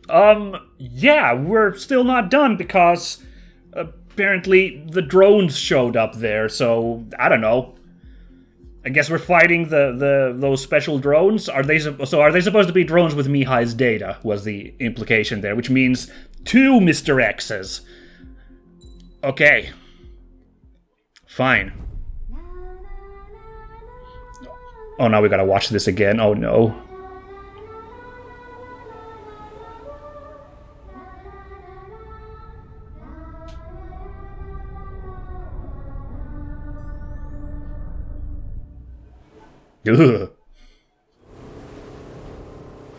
Yeah, we're still not done because apparently the drones showed up there, so I don't know. I guess we're fighting those special drones. Are they supposed to be drones with Mihai's data? Was the implication there, which means 2 Mr. X's. Okay. Fine. Oh, now we gotta watch this again. Oh no. Ugh.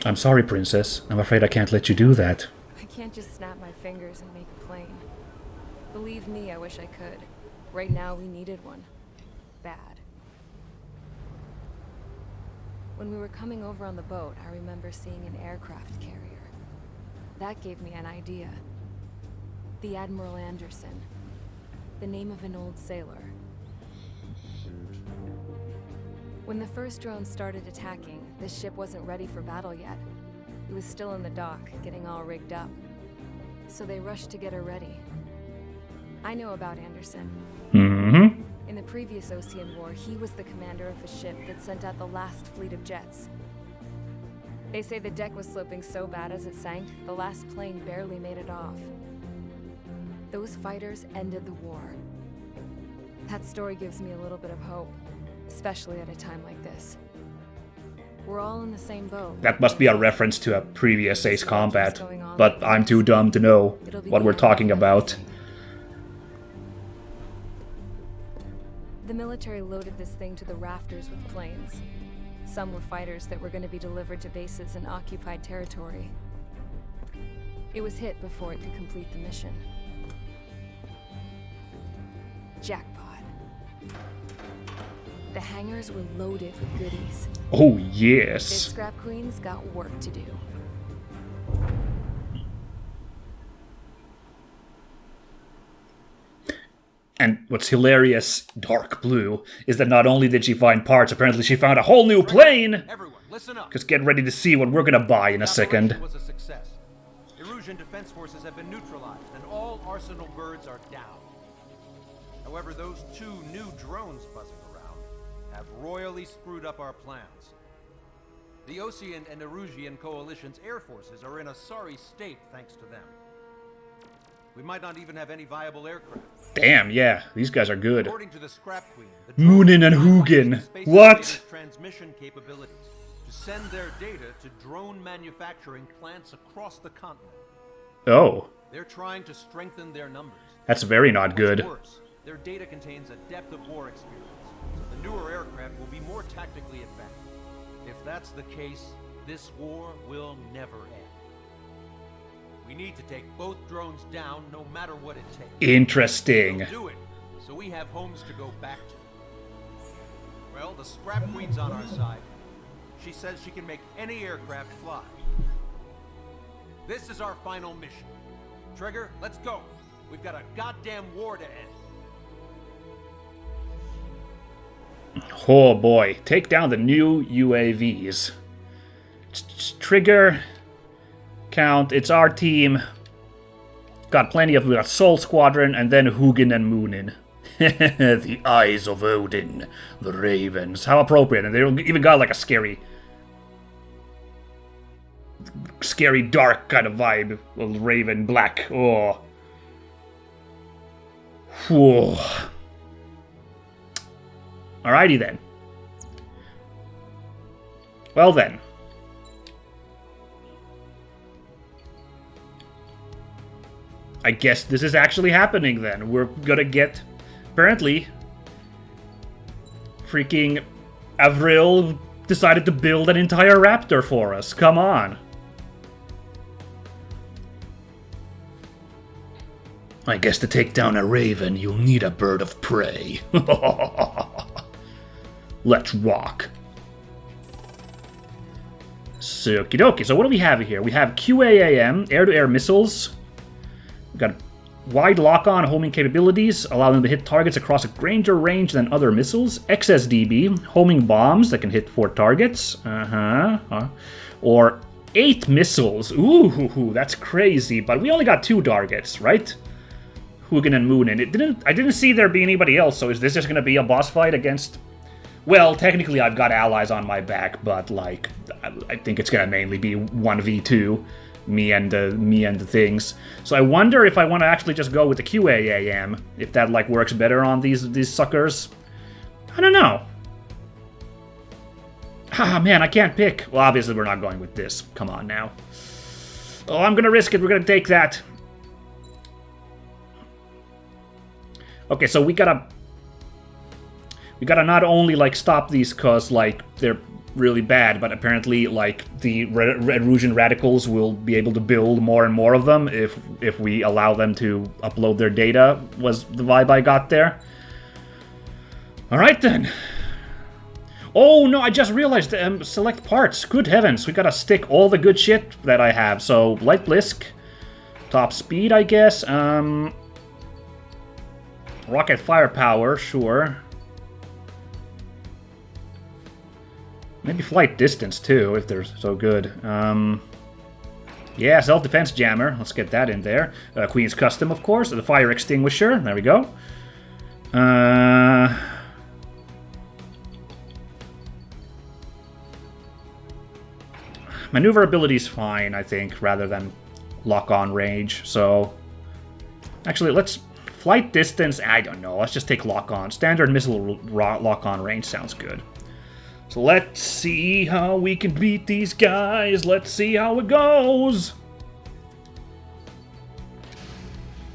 I'm sorry, Princess. I'm afraid I can't let you do that. I can't just snap my fingers and make a plane. Believe me, I wish I could. Right now, we needed one. Bad. When we were coming over on the boat, I remember seeing an aircraft carrier. That gave me an idea. The Admiral Anderson. The name of an old sailor. When the first drone started attacking, the ship wasn't ready for battle yet. It was still in the dock, getting all rigged up. So they rushed to get her ready. I know about Anderson. Mm-hmm. In the previous Ocean War, he was the commander of a ship that sent out the last fleet of jets. They say the deck was sloping so bad as it sank, the last plane barely made it off. Those fighters ended the war. That story gives me a little bit of hope. Especially at a time like this. We're all in the same boat. That must be a reference to a previous Ace Combat, but I'm too dumb to know what we're talking about. The military loaded this thing to the rafters with planes. Some were fighters that were going to be delivered to bases in occupied territory. It was hit before it could complete the mission. Jackpot. The hangars were loaded with goodies. Oh, yes. This scrap queen's got work to do. And what's hilarious, Dark Blue, is that not only did she find parts, apparently she found a whole new plane! Everyone, listen up. Just get ready to see what we're gonna buy in a second. The operation was a success. Erusian defense forces have been neutralized, and all Arsenal birds are down. However, those 2 new drones buzzing around have royally screwed up our plans. The Ocean and Erusian coalition's air forces are in a sorry state thanks to them. We might not even have any viable aircraft. Damn, yeah, these guys are good. According to the Scrap Queen, the Moonin and Hugin. What? Transmission capabilities to send their data to drone manufacturing plants across the continent. Oh. They're trying to strengthen their numbers. That's very not good. What's worse, their data contains a depth of war experience, so the newer aircraft will be more tactically advanced. If that's the case, this war will never end. We need to take both drones down, no matter what it takes. Interesting. We'll do it, so we have homes to go back to. Well, the Scrap Queen's on our side. She says she can make any aircraft fly. This is our final mission. Trigger, let's go. We've got a goddamn war to end. Oh boy, take down the new UAVs. Trigger, Count, it's our team. Got plenty of, we got Soul Squadron, and then Hugin and Moonin. The Eyes of Odin, the Ravens. How appropriate, and they even got like a scary dark kind of vibe. Well, Raven, black, oh. Whew. Alrighty then. Well then. I guess this is actually happening then. We're gonna get, apparently, freaking Avril decided to build an entire Raptor for us. Come on. I guess to take down a Raven, you'll need a bird of prey. Let's rock. So, okie dokie. So what do we have here? We have QAAM, air-to-air missiles. We've got wide lock-on homing capabilities, allowing them to hit targets across a greater range than other missiles. XSDB, homing bombs that can hit 4 targets. Or 8 missiles. Ooh, that's crazy. But we only got 2 targets, right? Hugin and Moonin. I didn't see there be anybody else, so is this just gonna be a boss fight against... Well, technically I've got allies on my back, but, like, I think it's gonna mainly be 1v2. Me and the things. So I wonder if I want to actually just go with the QAAM, if that, like, works better on these suckers. I don't know. Ah, man, I can't pick. Well, obviously we're not going with this. Come on now. Oh, I'm gonna risk it. We're gonna take that. Okay, so we gotta not only, like, stop these cause, like, they're really bad, but apparently, like, the Erusian radicals will be able to build more and more of them if we allow them to upload their data, was the vibe I got there. Alright then. Oh no, I just realized, select parts. Good heavens, we gotta stick all the good shit that I have. So, light blisk, top speed, I guess, rocket firepower, sure. Maybe flight distance, too, if they're so good. Yeah, self-defense jammer. Let's get that in there. Queen's Custom, of course. The fire extinguisher. There we go. Maneuverability's fine, I think, rather than lock-on range. So, actually, let's... Flight distance, I don't know. Let's just take lock-on. Standard missile lock-on range sounds good. So let's see how we can beat these guys. Let's see how it goes.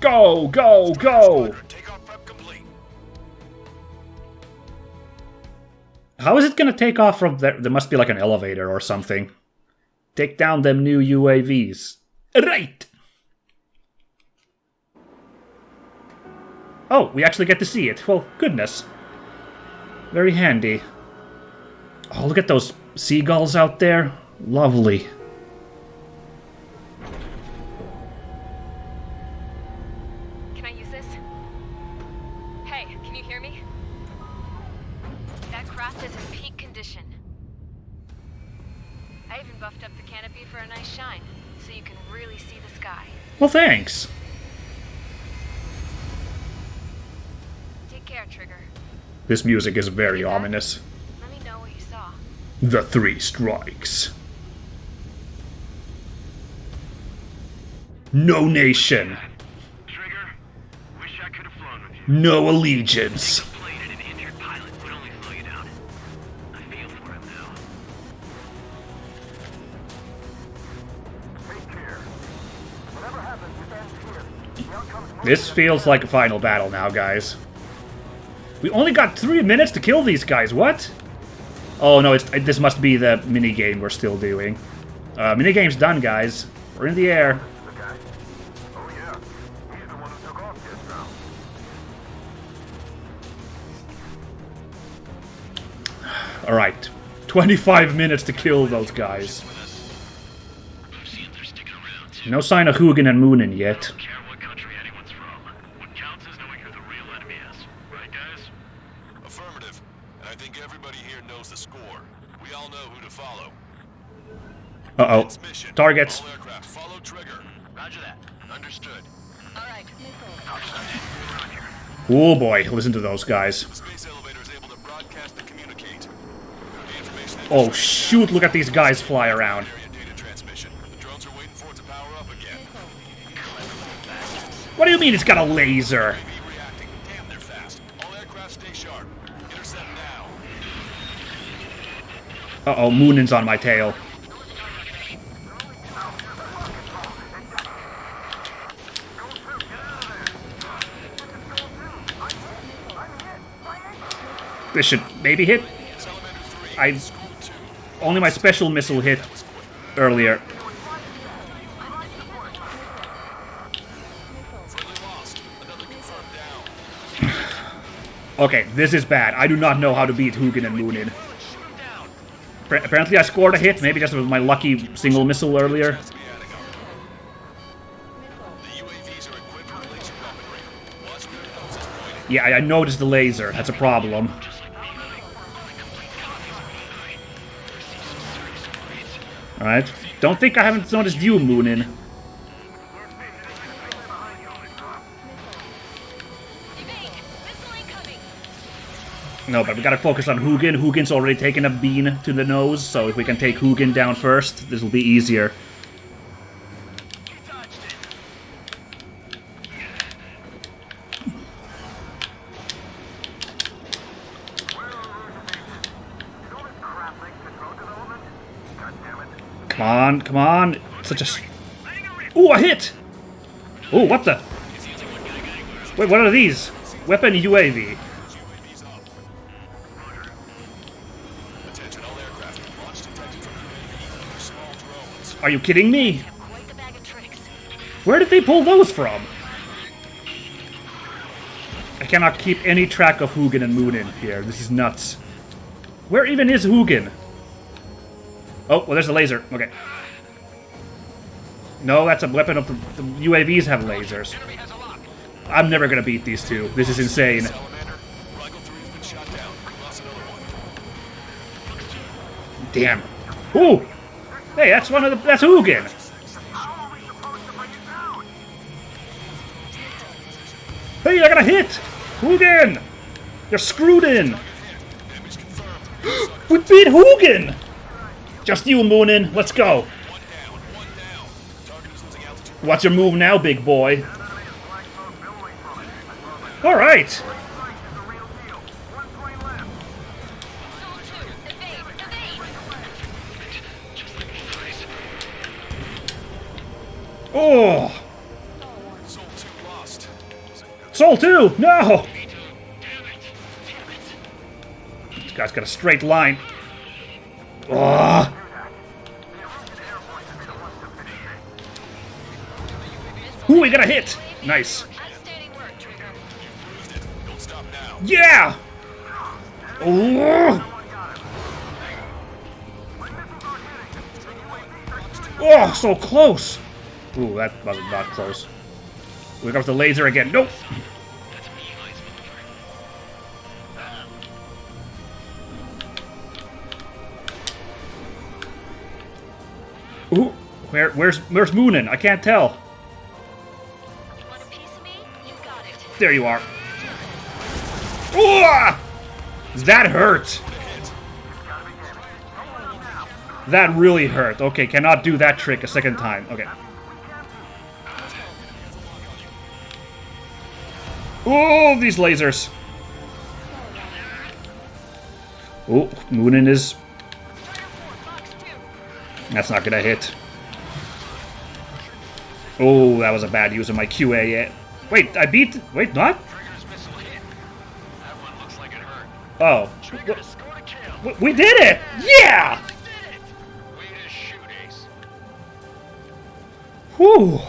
Go, go, go! How is it gonna take off from there? There must be like an elevator or something. Take down them new UAVs. Right! Oh, we actually get to see it. Well, goodness. Very handy. Oh, look at those seagulls out there. Lovely. Can I use this? Hey, can you hear me? That craft is in peak condition. I even buffed up the canopy for a nice shine, so you can really see the sky. Well, thanks. Take care, Trigger. This music is very ominous. Let me know what you saw. The 3 strikes. No nation. Trigger, wish I could have flown with you. No allegiance. A plane and an injured pilot would only slow you down. I feel for him now. Take care. Whatever happens, it ends here. The outcome's This feels like a final battle now, guys. We only got 3 minutes to kill these guys, what? Oh no, this must be the minigame we're still doing. Minigame's done, guys. We're in the air. the guy. Oh yeah, he's the one who took off just now. Alright. 25 minutes to kill those guys. Lucians are sticking around. No sign of Hugin and Moonin yet. Don't care what country anyone's from. What counts is knowing who the real enemy is. Right, guys? Affirmative. And I think everybody here knows the score. We all know who to follow. Uh-oh. Next mission. Targets. All aircraft follow trigger. Roger that. Understood. All right. Oh boy, listen to those guys. The space elevator is able to broadcast and communicate. The information Oh shoot, look at these guys fly around. area data transmission. The drones are waiting for it to power up again. What do you mean it's got a laser? UAV reacting. Damn, they're fast. All aircraft stay sharp. Intercept now. Uh-oh, Moonin's on my tail. This should maybe hit. Only my special missile hit earlier. Okay, this is bad. I do not know how to beat Hugin and Moonin. Apparently I scored a hit, maybe just with my lucky single missile earlier. Yeah, I noticed the laser. That's a problem. Alright. Don't think I haven't noticed you, Moonin. No, but we gotta focus on Hugin. Hugin's already taken a bean to the nose, so if we can take Hugin down first, this will be easier. Come on, come on. Such a... Ooh, a hit! Ooh, what the? Wait, what are these? Weapon UAV. Are you kidding me? Where did they pull those from? I cannot keep any track of Hugin and Moonin here. This is nuts. Where even is Hugin? Oh, well, there's a laser. Okay. No, that's a weapon of the UAVs have lasers. I'm never gonna beat these two. This is insane. Damn. Ooh! Hey, that's one of the... That's Hugin! Hey, I got a hit! Hugin! You're screwed in! We beat Hugin! Just you, Moonin. Let's go. What's your move now, big boy? Alright! Oh! Soul 2! No! This guy's got a straight line. Oh! Ooh, we got a hit! Nice. Yeah! Oh! Oh, so close! Ooh, that was not close. We got the laser again. Nope! Ooh, where's Moonin? I can't tell. You want a piece of me? You got it. There you are. Ooh! That hurt. That really hurt. Okay, cannot do that trick a second time. Okay. Oh, these lasers. Oh, Moonin is... That's not gonna hit. Oh, that was a bad use of my QA. Wait, I beat... Wait, not? Oh. We did it! Yeah! Whew.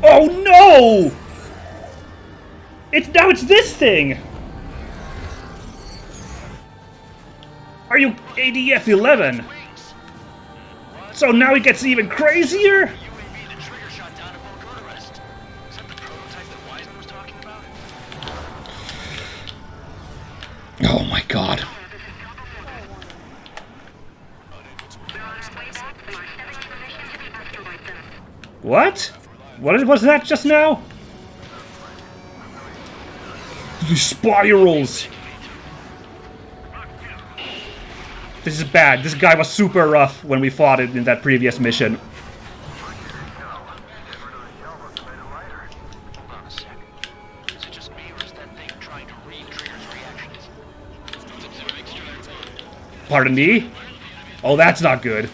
Oh no! Now it's this thing! Are you ADF 11? So now it gets even crazier? Oh my god. What? What was that just now? These spirals. This is bad. This guy was super rough when we fought it in that previous mission. Pardon me? Oh, that's not good.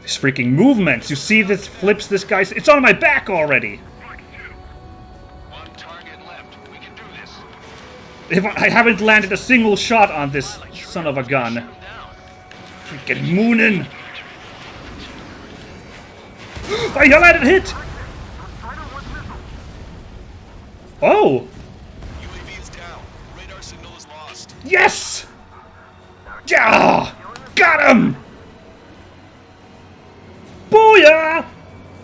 These freaking movements. You see this flips this guy's... It's on my back already. One target left. We can do this. If I haven't landed a single shot on this son of a gun. Freaking Moonin. I landed a hit. Oh. UAV is down. Radar signal is lost. Yes. Yeah. Got him! Booyah!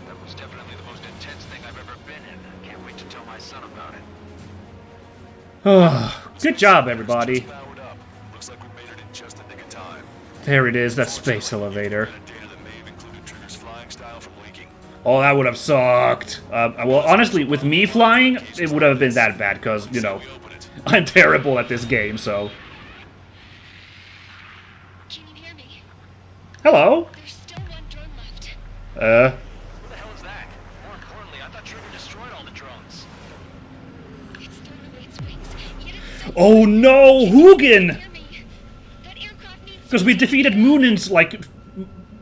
That was definitely the most intense thing I've ever been in. Can't wait to tell my son about it. Good job, everybody. Powered up. Looks like we made it in just the nick of time. There it is, that space elevator. Data that may have included Trigger's flying style from leaking. Oh, that would have sucked. Well, honestly, with me flying, it would have been that bad, because, you know, We open it. I'm terrible at this game, so... Can you hear me? Hello? There's still one drone left. Who the hell is that? More importantly, I thought Trigger destroyed all the drones. It's still on its wings. Yet it's still Oh no, Hugin! hear me. That aircraft needs Because we defeated Moonin's, like,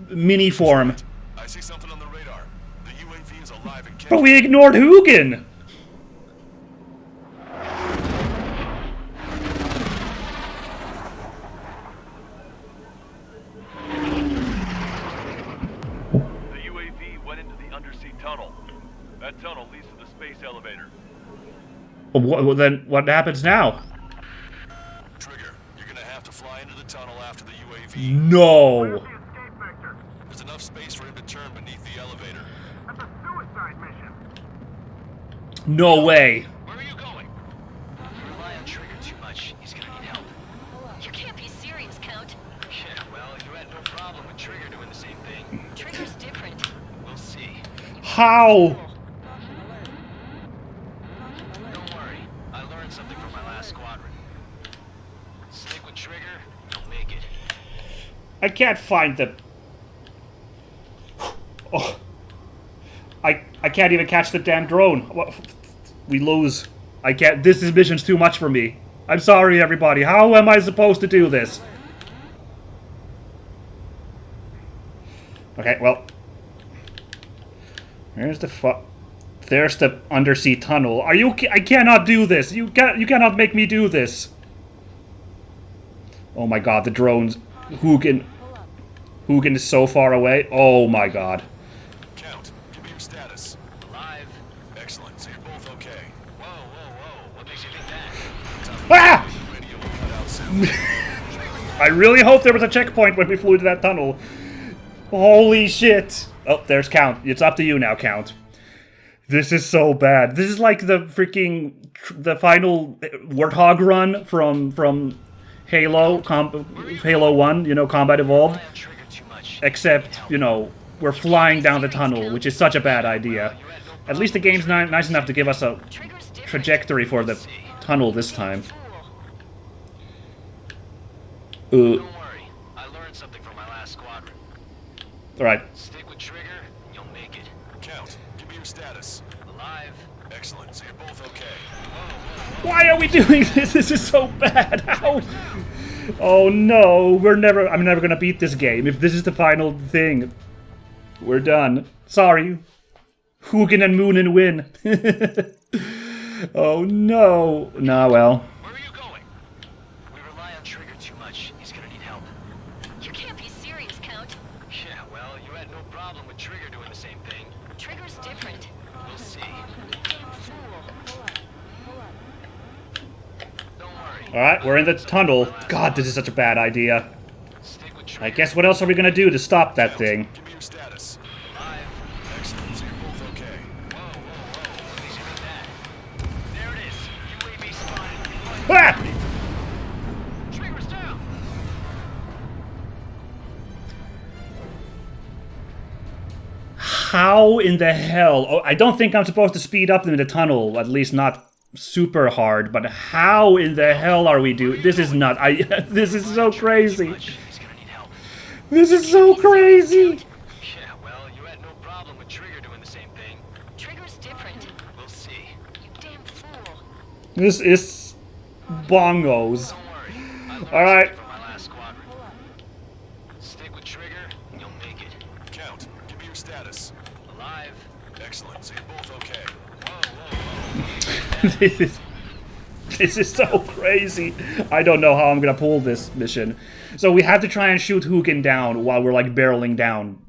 mini form. I see something on the radar. The UAV is alive and But capable. we ignored Hugin! The UAV went into the undersea tunnel. That tunnel leads to the space elevator. Well, then what happens now? Trigger, you're gonna have to fly into the tunnel after the UAV. No! There's enough space for him to turn beneath the elevator. No way. Where are you going? You rely on Trigger too much. He's gonna need help. You can't be serious, Count. Yeah, well, you had no problem with Trigger doing the same thing. Trigger's different. We'll see. How? Don't worry. I learned something from my last squadron. Stick with Trigger, you'll make it. I can't find the... Oh. I can't even catch the damn drone. What? We lose. I can't... This mission's too much for me. I'm sorry, everybody. How am I supposed to do this? Okay, well... There's the There's the undersea tunnel. Are you... I cannot do this. You cannot make me do this. Oh my god, the drones. Hugin is so far away. Oh my god. Count, give me your status. Alive. Excellent, so you're both okay. Whoa, whoa, whoa. What makes you think that? Ah! Radio will cut out soon. I really hope there was a checkpoint when we flew into that tunnel. Holy shit. Oh, there's Count. It's up to you now, Count. This is so bad. This is like the freaking... the final Warthog run from Halo, Halo 1, you know, Combat Evolved. Rely on Trigger too much. Except, you know, we're flying down the tunnel, which is such a bad idea. At least the game's nice enough to give us a Trigger's different. trajectory for the tunnel this time. Fool. Don't worry. I learned something from my last squadron. Alright. Stick with Trigger, you'll make it. Count, give me your status. Alive. Excellent, so you're both okay. Why are we doing this? This is so bad. How? Oh no, I'm never gonna beat this game. If this is the final thing, we're done. Sorry. Hugin and Moonin win. Oh no. Nah, well. Where are you going? We rely on Trigger too much. He's gonna need help. You can't be serious, Count. Yeah, well, you had no problem with Trigger doing the same thing. Trigger's different. We'll see. Damn fool. Don't worry. Alright, we're in the tunnel. God, this is such a bad idea. Stick with Trigger. I guess what else are we gonna do to stop that thing? Give me your status. Alive. Excellent, so you're both okay. Whoa, whoa, whoa. What makes you think that? There it is. UAV spotted. Ah! Trigger's down. How in the hell? Oh, I don't think I'm supposed to speed up in the tunnel, at least not super hard, but how in the hell are we doing? This is not... this is so crazy. He's gonna need help. This is so crazy. Yeah, well, you had no problem with Trigger doing the same thing. Trigger's different. We'll see. You damn fool. This is bongos. Don't worry. I learned All right. something from my last squadron. Stick with Trigger, you'll make it. Count, give me your status. Alive. Excellent, so you're both okay. Whoa, whoa, whoa. This is so crazy. I don't know how I'm gonna pull this mission. So we have to try and shoot Hugin down while we're like barreling down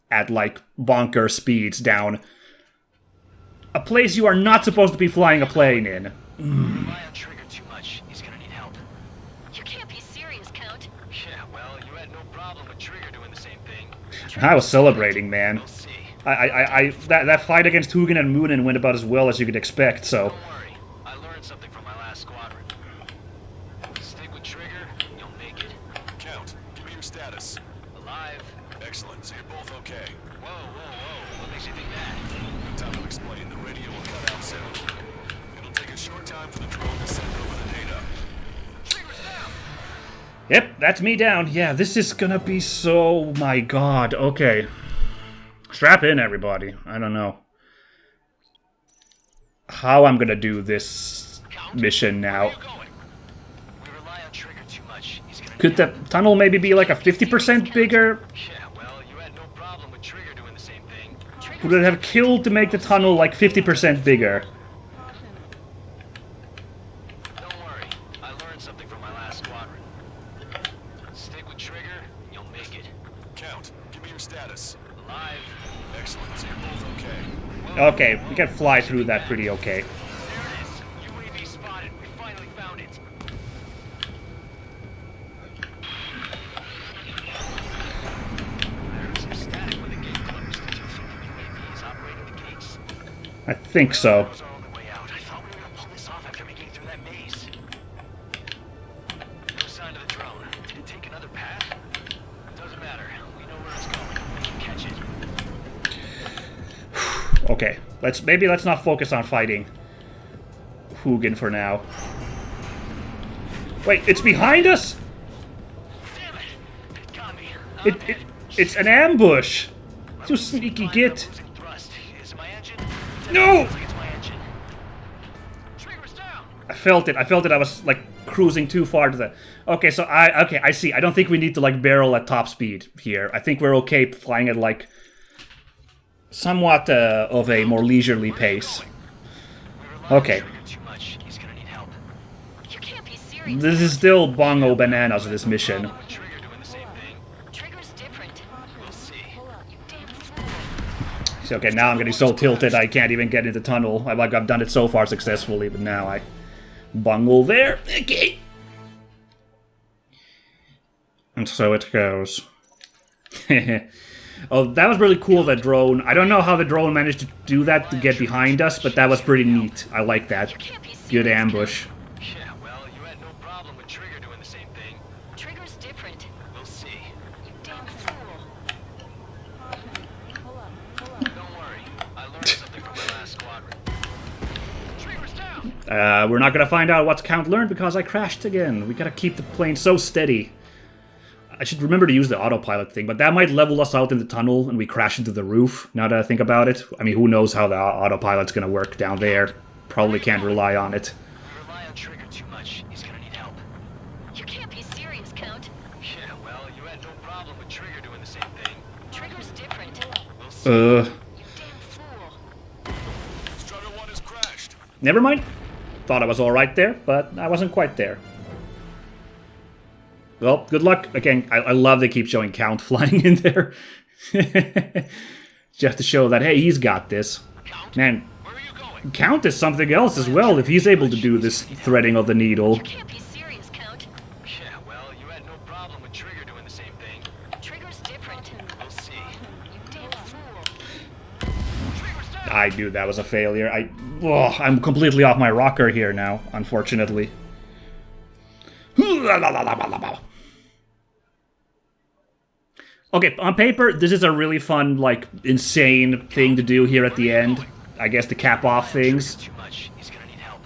at like bonker speeds down a place you are not supposed to be flying a plane in. Rely on Trigger too much. He's gonna need help. You can't be serious, Count. Yeah, well, you had no problem I was celebrating, man. We'll see. That fight against Hugin and Moonin went about as well as you could expect, so... Don't worry. I learned something from my last squadron. Stick with trigger, you'll make it. Count, give me your status. Alive. Excellent, so you're both okay. Whoa, whoa, whoa. What makes you think that? No time to explain, the radio will cut out soon. It'll take a short time for the drone to send over the data. Trigger's down! Yep, that's me down. Yeah, this is gonna be so... My god, okay. Strap in, everybody. I don't know how I'm gonna do this mission Where now. are you going? We rely on trigger too much. He's gonna Could the tunnel maybe be like a 50% bigger? Yeah, well, you had no problem with trigger doing the same thing. Would it have killed to make the tunnel like 50% bigger? Don't worry. I learned something from my last squadron. Stick with trigger, you'll make it. Count, give me your status. Alive. Excellent, so you're both okay. Okay, we can fly through that pretty okay. There it is. UAV spotted. We finally found it. There's some static when the gate closed. Do you think the UAV is operating the gates? I think so. Those are on the way out. I thought we were gonna pull this off after making it through that maze. No sign of the drone. Did it take another path? Doesn't matter. We know where it's going. We can catch it. Okay, let's not focus on fighting Hugin for now. Wait, it's behind us? Damn it! It got me. It's an ambush. You sneaky git. Losing thrust. Is it my engine? No! Looks like it's my engine. Trigger's down. I felt it. I was like cruising too far to the. Okay, so I see. I don't think we need to like barrel at top speed here. I think we're okay flying at like somewhat of a more leisurely pace. Okay. Too much. He's gonna need help. You can't be serious. This is still bongo bananas, this mission. Trigger doing the same thing. Trigger's different. We'll see. You damn fool. So, okay, now I'm getting so tilted I can't even get into the tunnel. I've done it so far successfully, but now I bungle there. Okay. And so it goes. Oh, that was really cool, that drone. I don't know how the drone managed to do that to get behind us, but that was pretty neat. I like that. Good ambush. Yeah, well, you had no problem with Trigger doing the same thing. Trigger's different. We'll see. You damn fool. Don't worry. I learned something from my last squadron. Trigger's down. We're not gonna find out what Count learned because I crashed again. We gotta keep the plane so steady. I should remember to use the autopilot thing, but that might level us out in the tunnel and we crash into the roof, now that I think about it. I mean, who knows how the autopilot's gonna work down there. Probably can't rely on it. We rely on Trigger too much. He's gonna need help. You can't be serious, Count. Yeah, well, you had no problem with Trigger doing the same thing. Trigger's different. We'll see. You damn fool. Strider 1 has crashed. Never mind. Thought I was alright there, but I wasn't quite there. Well, good luck. Again, I love they keep showing Count flying in there. Just to show that, hey, he's got this. Count, Man, where are you going? Count is something else as well if he's able to do this threading of the needle. You can't be serious, Count. Yeah, well, you had no problem with Trigger doing the same thing. Trigger's different. We'll see. You damn fool. Trigger's down. I knew that was a failure. I'm completely off my rocker here now, unfortunately. Okay, on paper, this is a really fun, like, insane thing to do here at the end. I guess to cap off things. Too much. He's gonna need help.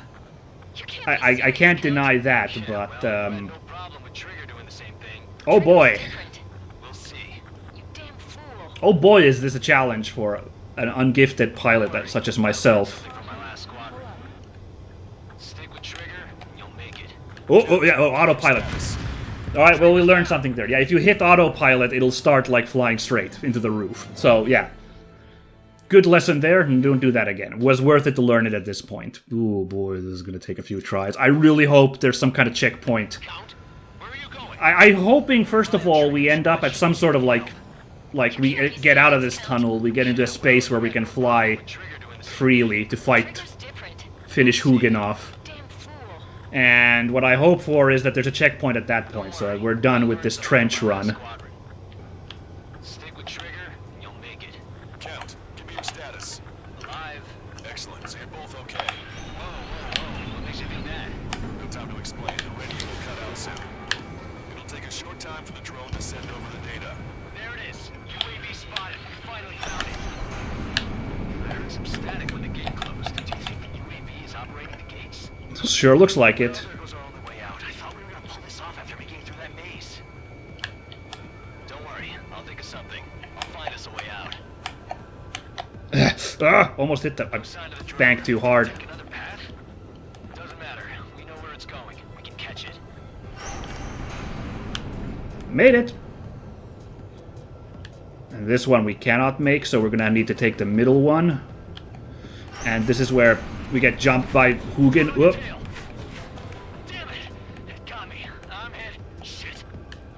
You can't be I can't deny that, Yeah, but, well, you had no problem with Trigger doing the same thing. oh boy. different. We'll see. You damn fool. Oh boy, is this a challenge for an ungifted pilot such as myself. Something from my last squadron. Stick with Trigger, you'll make it. Oh, yeah, autopilot. Alright, well, we learned something there. Yeah, if you hit autopilot, it'll start, like, flying straight into the roof. So, yeah. Good lesson there, and don't do that again. It was worth it to learn it at this point. Oh boy, this is gonna take a few tries. I really hope there's some kind of checkpoint. Count, where are you going? I'm hoping, first of all, we end up at some sort of, like we get out of this tunnel, we get into a space where we can fly Trigger doing the same freely to fight, Trigger's different. finish Hugin off. Damn fool. And what I hope for is that there's a checkpoint at that point, so that we're done with this trench run. squadron. Stick with Trigger, make it. Count, give me your status. Alive. Excellent, so you're both okay. Whoa. What makes you think that? No time to explain. The radio will cut out soon. It'll take a short time for the drone to send over the data. There it is. UAV spotted. We finally found it. I heard some static when the gate closed. Do you think the UAV is operating the gates? Sure looks like it. There goes our only way out. I thought we were gonna pull this off after making it through that maze. Don't worry. I'll think of something. I'll find us a way out. Almost hit the Sign of the drone. bank too hard. Take another path? Doesn't matter. We know where it's going. We can catch it. Made it. And this one we cannot make, so we're gonna need to take the middle one. And this is where we get jumped by Hugin. Whoop. Tail. Damn it! It got me. I'm hit. Shit.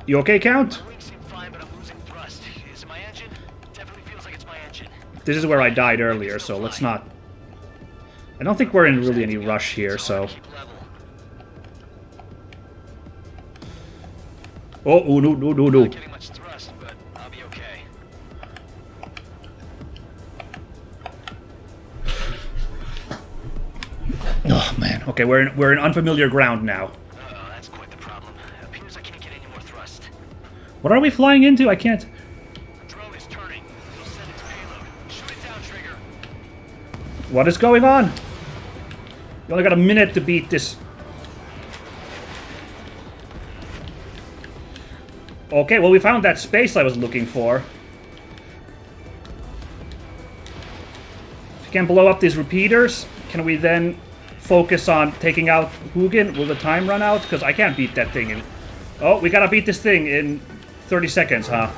You okay, Count? My wings seem fine, but I'm losing thrust. Is it my engine? Definitely feels like it's my engine. This is where I died earlier, so let's not... I don't think we're in really any rush here, so... Keep level. Oh, no. Not getting much thrust, but I'll be okay. Oh, man. Okay, we're in unfamiliar ground now. Uh-oh, that's quite the problem. It appears I can't get any more thrust. What are we flying into? I can't... The drone is turning. It'll send its payload. Shoot it down, Trigger. What is going on? You only got a minute to beat this. Okay, well, we found that space I was looking for. If we can blow up these repeaters, can we then focus on taking out Hugin? Will the time run out? Because I can't beat that thing in... Oh, we gotta beat this thing in 30 seconds, huh?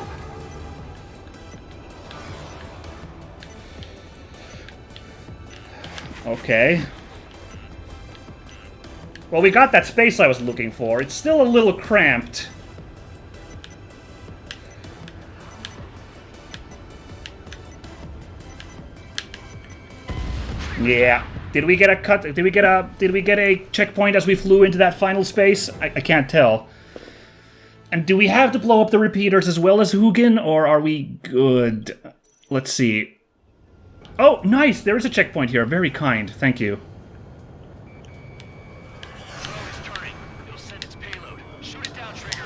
Okay. Well, we got that space I was looking for. It's still a little cramped. Yeah. Did we get a cut? Did we get a checkpoint as we flew into that final space? I can't tell. And do we have to blow up the repeaters as well as Hugin, or are we good? Let's see. Oh, nice! There is a checkpoint here. Very kind. Thank you. The drone is turning. It'll send its payload. Shoot it down, Trigger.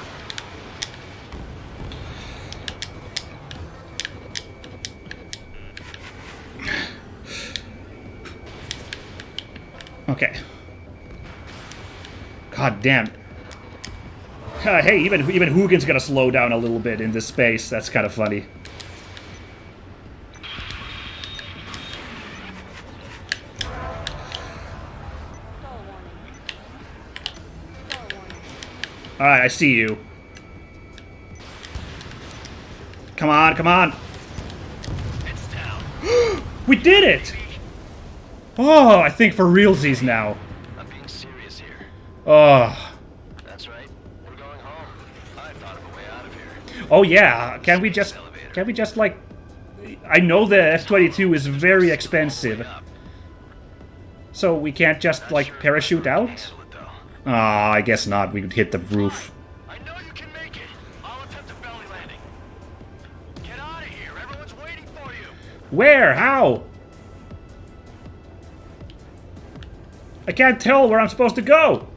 Okay. God damn. Hey, even Hugin's gonna slow down a little bit in this space. That's kind of funny. Alright, I see you. Come on, come on! It's down. We did it! Oh, I think for realsies now. I'm being serious here. Oh. That's right. We're going home. I thought of a way out of here. Oh yeah, can't we just like... I know the F-22 is very expensive. So we can't just like parachute out? Handle it, though. Ah, I guess not. We could hit the roof. I know you can make it. I'll attempt a belly landing. Get out of here. Everyone's waiting for you. Where? How? I can't tell where I'm supposed to go.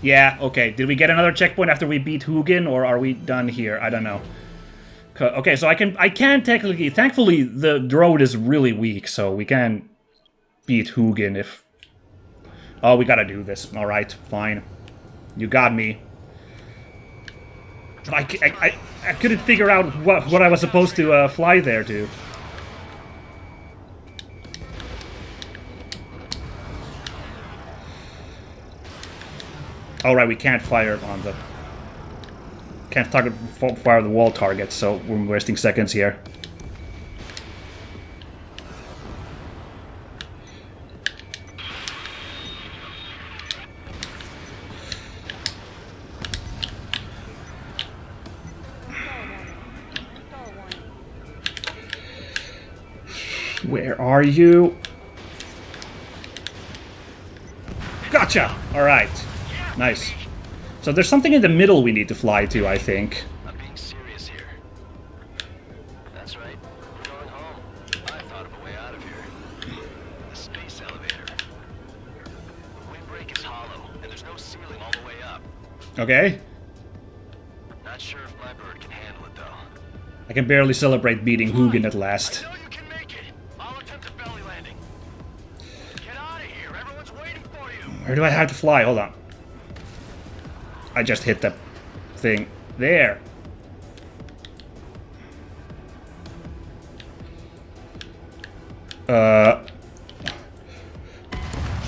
Yeah, okay. Did we get another checkpoint after we beat Hugin, or are we done here? I don't know. Okay, so I can technically... Thankfully, the drone is really weak, so we can beat Hugin if... Oh, we gotta do this. Alright, fine. You got me. But I couldn't figure out what I was supposed to fly there to. Alright, we can't fire on the... Can't fire the wall targets, so we're wasting seconds here. Where are you? Gotcha! Alright. Nice. So there's something in the middle we need to fly to, I think. I'm being serious here. That's right. We're going home. I thought of a way out of here. The space elevator. The windbreak is hollow, and there's no ceiling all the way up. Okay. Not sure if my bird can handle it, though. I can barely celebrate beating Hugin at last. I know you can make it. I'll attempt a belly landing. Get out of here. Everyone's waiting for you. Where do I have to fly? Hold on. I just hit the thing. There.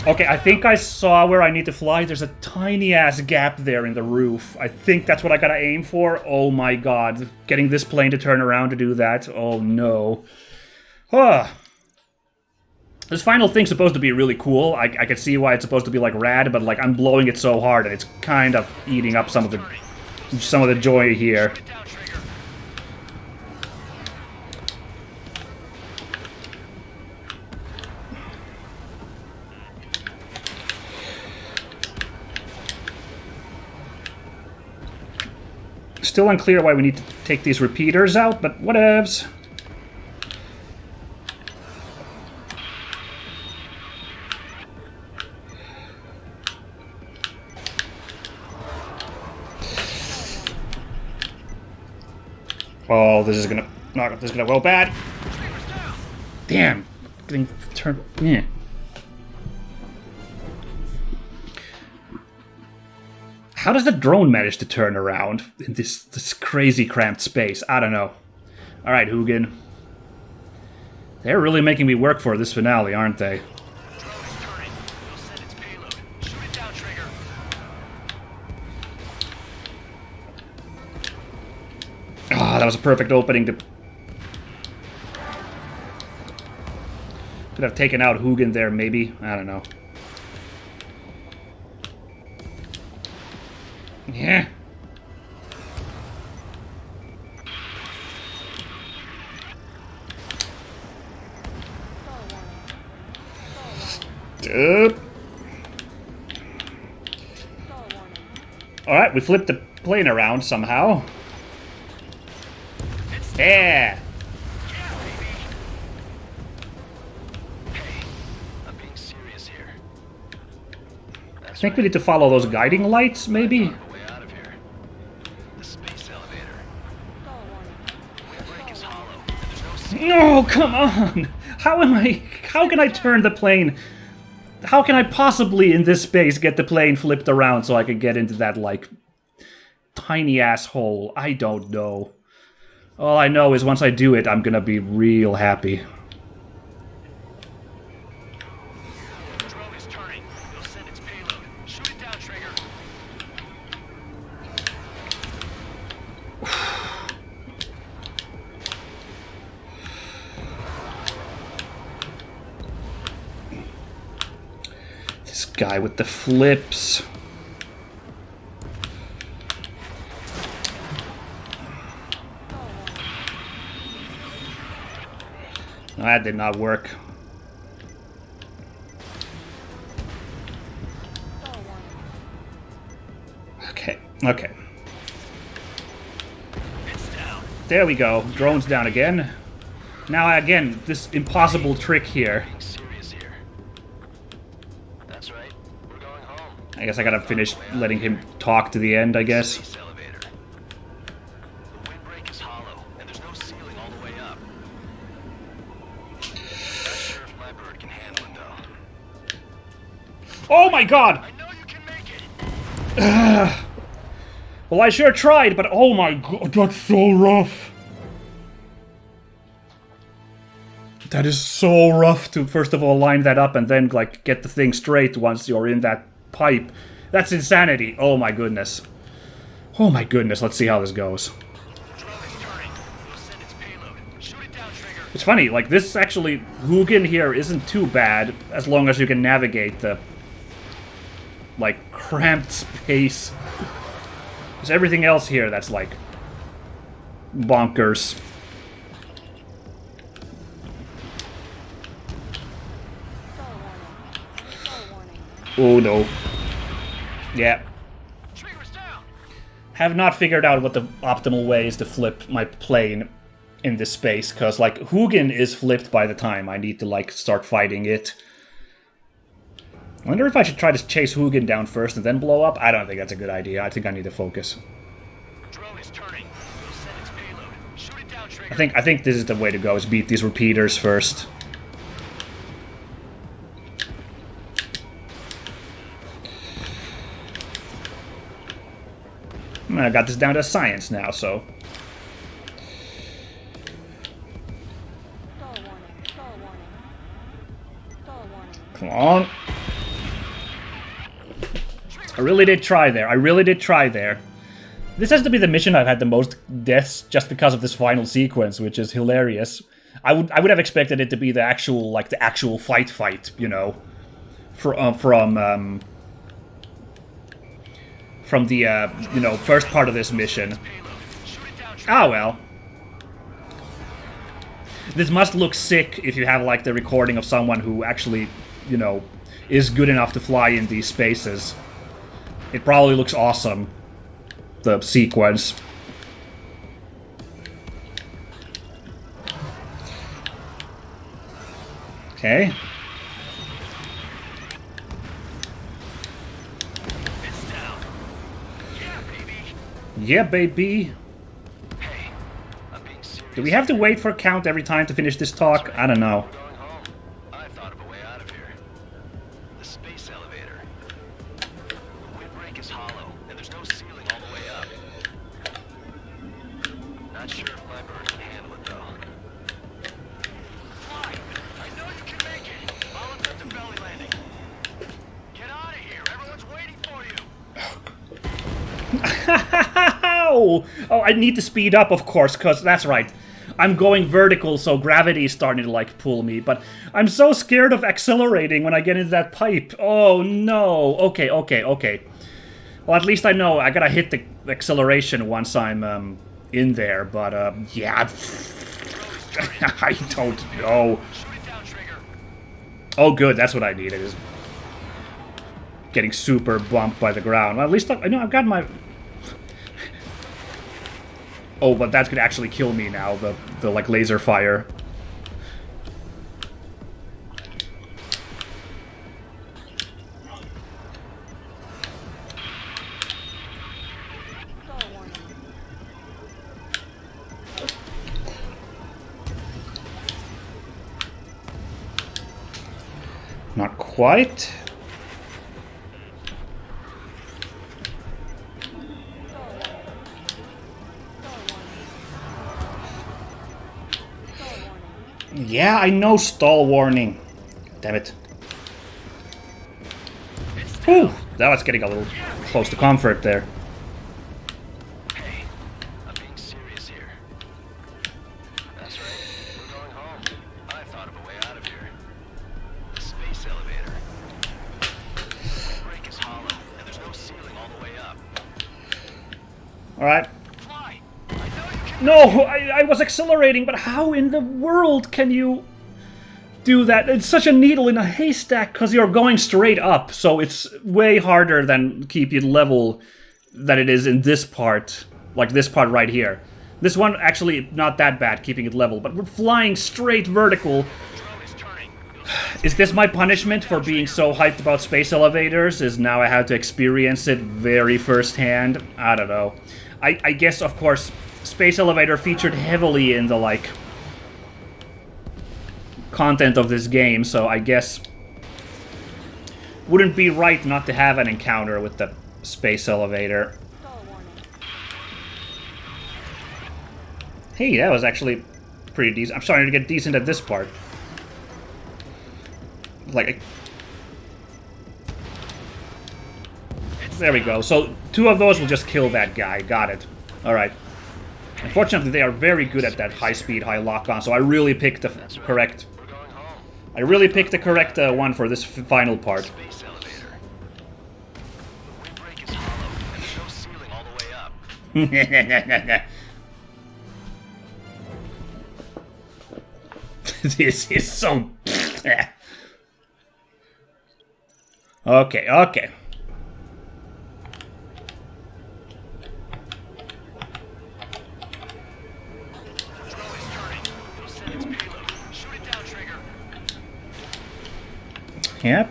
Okay, I think I saw where I need to fly. There's a tiny-ass gap there in the roof. I think that's what I gotta aim for. Oh my god. Getting this plane to turn around to do that. Oh no. This final thing's supposed to be really cool. I can see why it's supposed to be, like, rad, but, like, I'm blowing it so hard that it's kind of eating up some of the joy here. Put it down, Trigger. Still unclear why we need to take these repeaters out, but whatevs. Oh, this is gonna go bad. Damn, getting turned. Yeah. How does the drone manage to turn around in this crazy cramped space? I don't know. All right, Hugin. They're really making me work for this finale, aren't they? Drone is turning. We'll send its payload. Shoot it down, Trigger. Ah, that was a perfect opening to... Could have taken out Hugin there, maybe. I don't know. Yeah. Alright, we flipped the plane around somehow. Yeah! I'm being serious here. I think we need to follow those guiding lights, maybe? A way out of here. The space elevator. The windbreak is hollow, and there's no ceiling. No, come on! How can I turn the plane? How can I possibly, in this space, get the plane flipped around so I can get into that, like, tiny-ass hole? I don't know. All I know is once I do it, I'm gonna be real happy. Drone is turning. We'll send its payload. Shoot it down, Trigger. This guy with the flips. No, that did not work. Okay, okay. It's down. There we go. Drone's down again. Now, again, this impossible trick here. Being serious here. That's right. We're going home. I guess I gotta finish letting him talk to the end, I guess. Space elevator. The windbreak is hollow, and there's no ceiling all the way up. Not sure if my bird can handle it, though. Oh my god! I know you can make it. Well, I sure tried, but oh my god, that's so rough. That is so rough to, first of all, line that up and then, like, get the thing straight once you're in that pipe. That's insanity. Oh my goodness. Oh my goodness, let's see how this goes. Drone is turning. We'll send its payload. Shoot it down, Trigger. It's funny, like, this actually, Hugin here isn't too bad, as long as you can navigate the, like, cramped space. There's everything else here that's, like, bonkers. Oh no. Yeah. Trigger's down. have not figured out what the optimal way is to flip my plane in this space, because, like, Hugin is flipped by the time I need to, like, start fighting it. I wonder if I should try to chase Hugin down first and then blow up. I don't think that's a good idea. I think I need to focus. Drone is turning. We'll send its payload. Shoot it down, Trigger. I think this is the way to go, is beat these repeaters first. I got this down to science now, so... Come on. I really did try there. This has to be the mission I've had the most deaths just because of this final sequence, which is hilarious. I would have expected it to be the actual, like, the actual fight, you know. From the, you know, first part of this mission. Ah, well. This must look sick if you have, like, the recording of someone who actually, you know, is good enough to fly in these spaces. It probably looks awesome, the sequence. Okay. Yeah, baby. Hey, I'm being serious. Do we have to wait for a count every time to finish this talk? I don't know. We're going home. I thought of a way out of here. The space elevator. The windbreak is hollow, and there's no ceiling all the way up. Not sure if my bird can handle it, though. Fly! I know you can make it! I'll attempt a belly landing. Get out of here! Everyone's waiting for you! Oh, I need to speed up, of course, because that's right. I'm going vertical, so gravity is starting to, like, pull me, but I'm so scared of accelerating when I get into that pipe. Oh, no. Okay. Well, at least I know I gotta hit the acceleration once I'm, in there, but, yeah. I don't know. Oh, good, that's what I needed, is getting super bumped by the ground. Well, at least I know I've got my... Oh, but that could actually kill me now, the like, laser fire. Not quite. Yeah, I know stall warning. Damn it. Whew, that was getting a little close to comfort there. Hey, I'm being serious here. That's right. We're going home. I thought of a way out of here. The space elevator. The windbreak is hollow, and there's no ceiling all the way up. Alright. Fly! I know you can. No, I was accelerating, but how in the world can you do that? It's such a needle in a haystack because you're going straight up, so it's way harder than keep it level than it is in this part, like this part right here. This one actually not that bad keeping it level, but we're flying straight vertical. Drone is turning. Is this my punishment for being so hyped about space elevators? Is now I have to experience it very firsthand? I don't know. I guess, of course, space elevator featured heavily in the, like, content of this game, so I guess wouldn't be right not to have an encounter with the space elevator. Hey, that was actually pretty decent. I'm starting to get decent at this part. Like, there we go. So 2 of those will just kill that guy. Got it. Alright. Unfortunately, they are very good at that high-speed, high lock-on, so I really picked the correct... We're going home. I really picked the correct one for this final part. Space elevator. The windbreak is hollow, and there's no ceiling all the way up. This is so... Okay. Yep.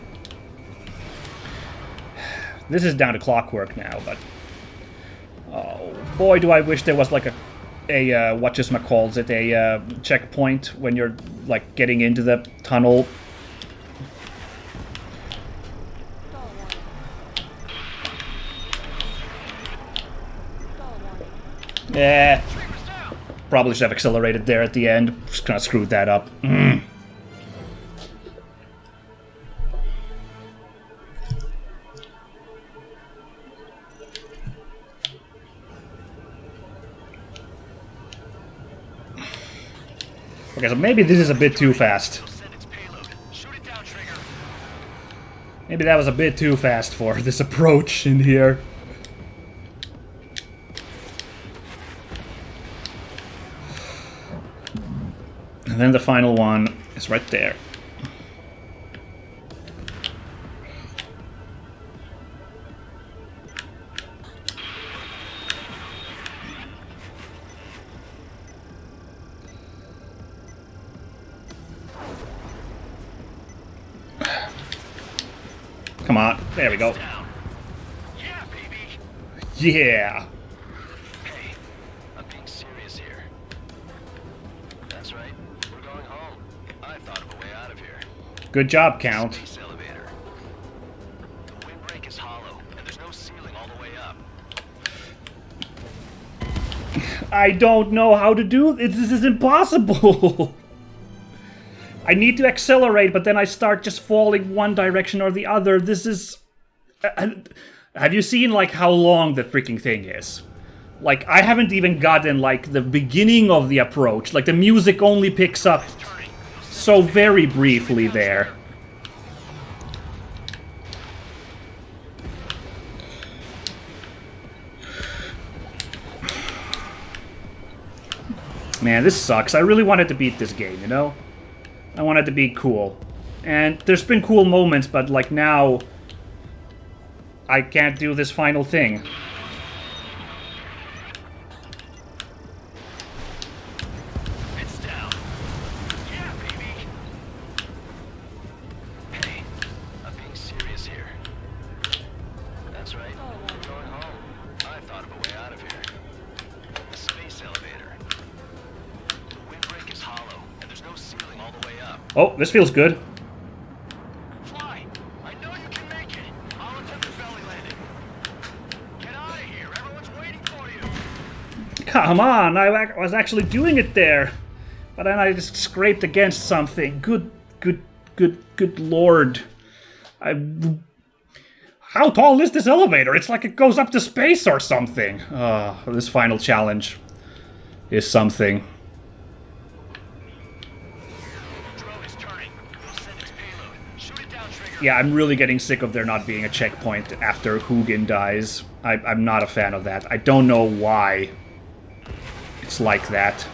This is down to clockwork now, but... Oh, boy, do I wish there was like a whatchamacalls it, a checkpoint when you're, like, getting into the tunnel. Yeah. Probably should have accelerated there at the end. Just kind of screwed that up. Okay, so maybe this is a bit too fast. Maybe that was a bit too fast for this approach in here. And then the final one is right there. Come on, there we go. Yeah, baby. Yeah. Hey, I'm being serious here. That's right. We're going home. I thought of a way out of here. Good job, Count. Space elevator. The windbreak is hollow, and there's no ceiling all the way up. I don't know how to do it. This is impossible. I need to accelerate, but then I start just falling one direction or the other. This is... Have you seen, like, how long the freaking thing is? Like, I haven't even gotten, like, the beginning of the approach. Like, the music only picks up so very briefly there. Man, this sucks. I really wanted to beat this game, you know? I wanted to be cool. And there's been cool moments, but like now... I can't do this final thing. It's down. Yeah, baby. Hey, I'm being serious here. That's right. We're going home. I thought of a way out of here. The space elevator. The windbreak is hollow, and there's no ceiling all the way up. Oh, this feels good. Fly! I know you can make it! I'll attempt a belly landing. Get out of here! Everyone's waiting for you! Come on, I was actually doing it there. But then I just scraped against something. Good lord. How tall is this elevator? It's like it goes up to space or something. This final challenge is something. Drone is turning. We'll send its payload. Shoot it down, Trigger. Yeah, I'm really getting sick of there not being a checkpoint after Hugin dies. I'm not a fan of that. I don't know why it's like that.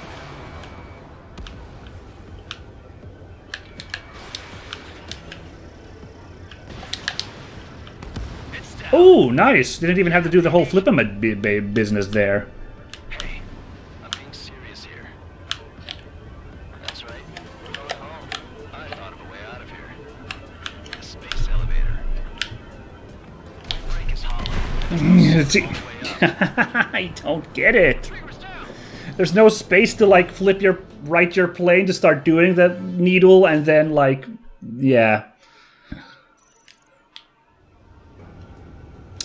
Oh, nice! Didn't even have to do the whole flip-em business there. Hey, I'm being serious here. That's right. We're going home. I thought of a way out of here. The space elevator. The windbreak is hollow. See, I don't get it. There's no space to like right your plane to start doing the needle and then like, yeah.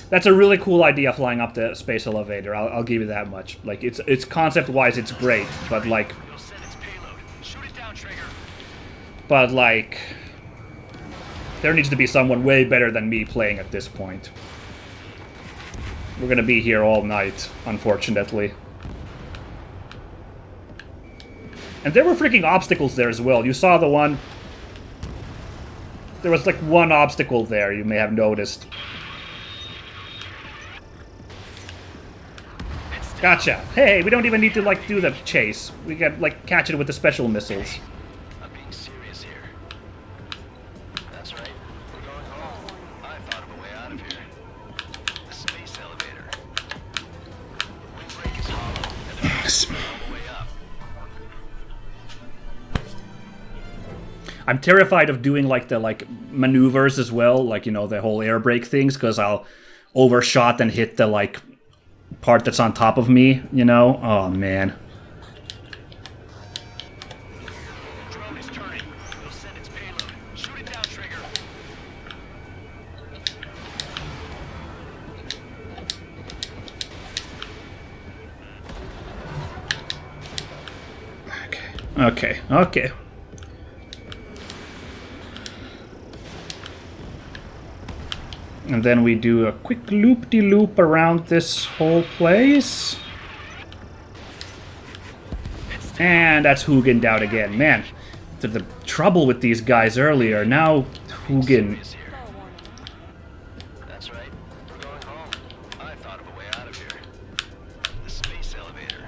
That's a really cool idea, flying up the space elevator. I'll give you that much. Like, it's concept-wise, it's great, but like, We'll send its payload. Shoot it down, Trigger. but like, there needs to be someone way better than me playing at this point. We're gonna be here all night, unfortunately. And there were freaking obstacles there as well. You saw the one... There was like one obstacle there, you may have noticed. Gotcha. Hey, we don't even need to like do the chase. We can like catch it with the special missiles. I'm being serious here. That's right. We're going home. I thought of a way out of here. The space elevator. The windbreak is hollow, and there's no ceiling all the way up. I'm terrified of doing like the maneuvers as well, like, you know, the whole air brake things, because I'll overshot and hit the like part that's on top of me, you know? Oh man. Drone is turning. We'll send its payload. Shoot it down, Trigger. Okay. And then we do a quick loop-de-loop around this whole place. And that's Hugin out again. Man, the trouble with these guys earlier. Now Hugin. That's right. We're going home. I thought of a way out of here. The space elevator.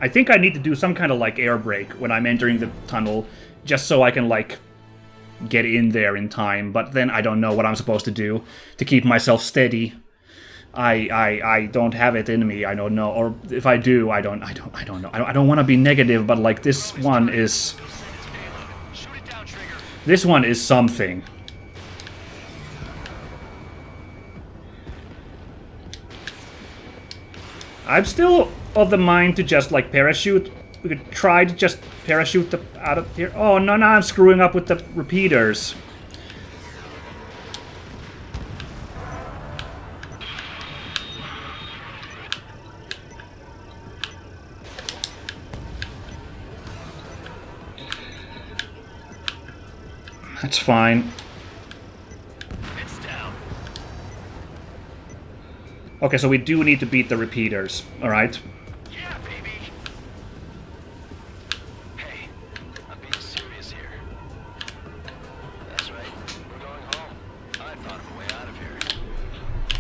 I think I need to do some kind of like air brake when I'm entering the tunnel, just so I can like get in there in time. But then I don't know what I'm supposed to do to keep myself steady. I don't have it in me. I don't know, or if I do, I don't know. I don't want to be negative, but like this one is something. I'm still of the mind to just like parachute. We could try to just parachute out of here. Oh no, now I'm screwing up with the repeaters. That's fine. It's down. Okay, so we do need to beat the repeaters, alright? Yeah, baby. Hey, I'm being serious here. That's right. We're going home. I thought of a way out of here.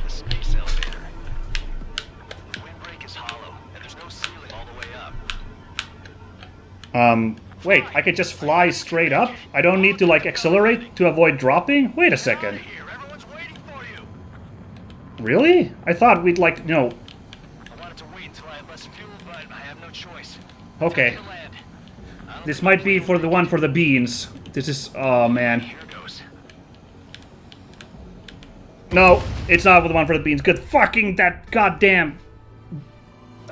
The space elevator. The windbreak is hollow, and there's no ceiling all the way up. Wait, I could just fly straight up? I don't need to, like, accelerate to avoid dropping? Wait a second. Here, everyone's waiting for you. Really? I thought we'd, like, you know... I wanted to wait until I had less fuel, but I have no choice. Okay. Time to land. I don't This think might be I'm for the one for the beans. This is... Oh, man. Here goes. No, it's not the one for the beans. Good fucking that goddamn...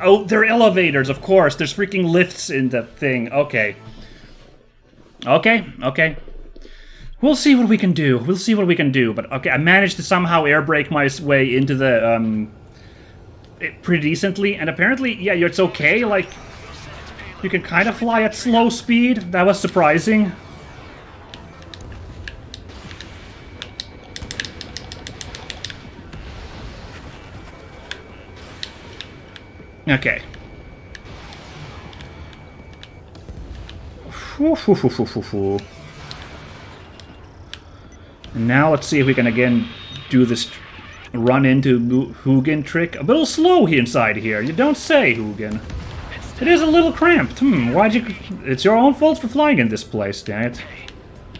Oh, they're elevators, of course. There's freaking lifts in the thing. Okay. Okay. We'll see what we can do. But okay, I managed to somehow air brake my way into the pretty decently, and apparently, yeah, it's okay. Like, you can kind of fly at slow speed. That was surprising. Okay. And now let's see if we can again do this run into Hugin trick. A little slow inside here. You don't say, Hugin. It is a little cramped. Why'd you... It's your own fault for flying in this place, dang it.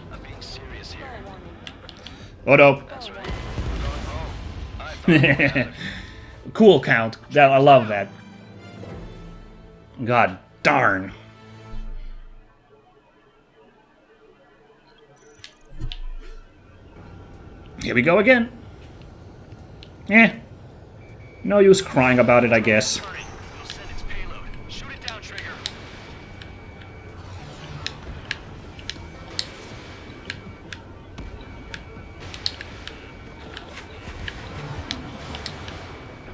I'm being serious here. Oh no. That's right. We're going home. I thought of a way out of here. Cool count. I love that. God darn. Here we go again. No use crying about it, I guess. Turning. We'll send its payload. Shoot it down, Trigger.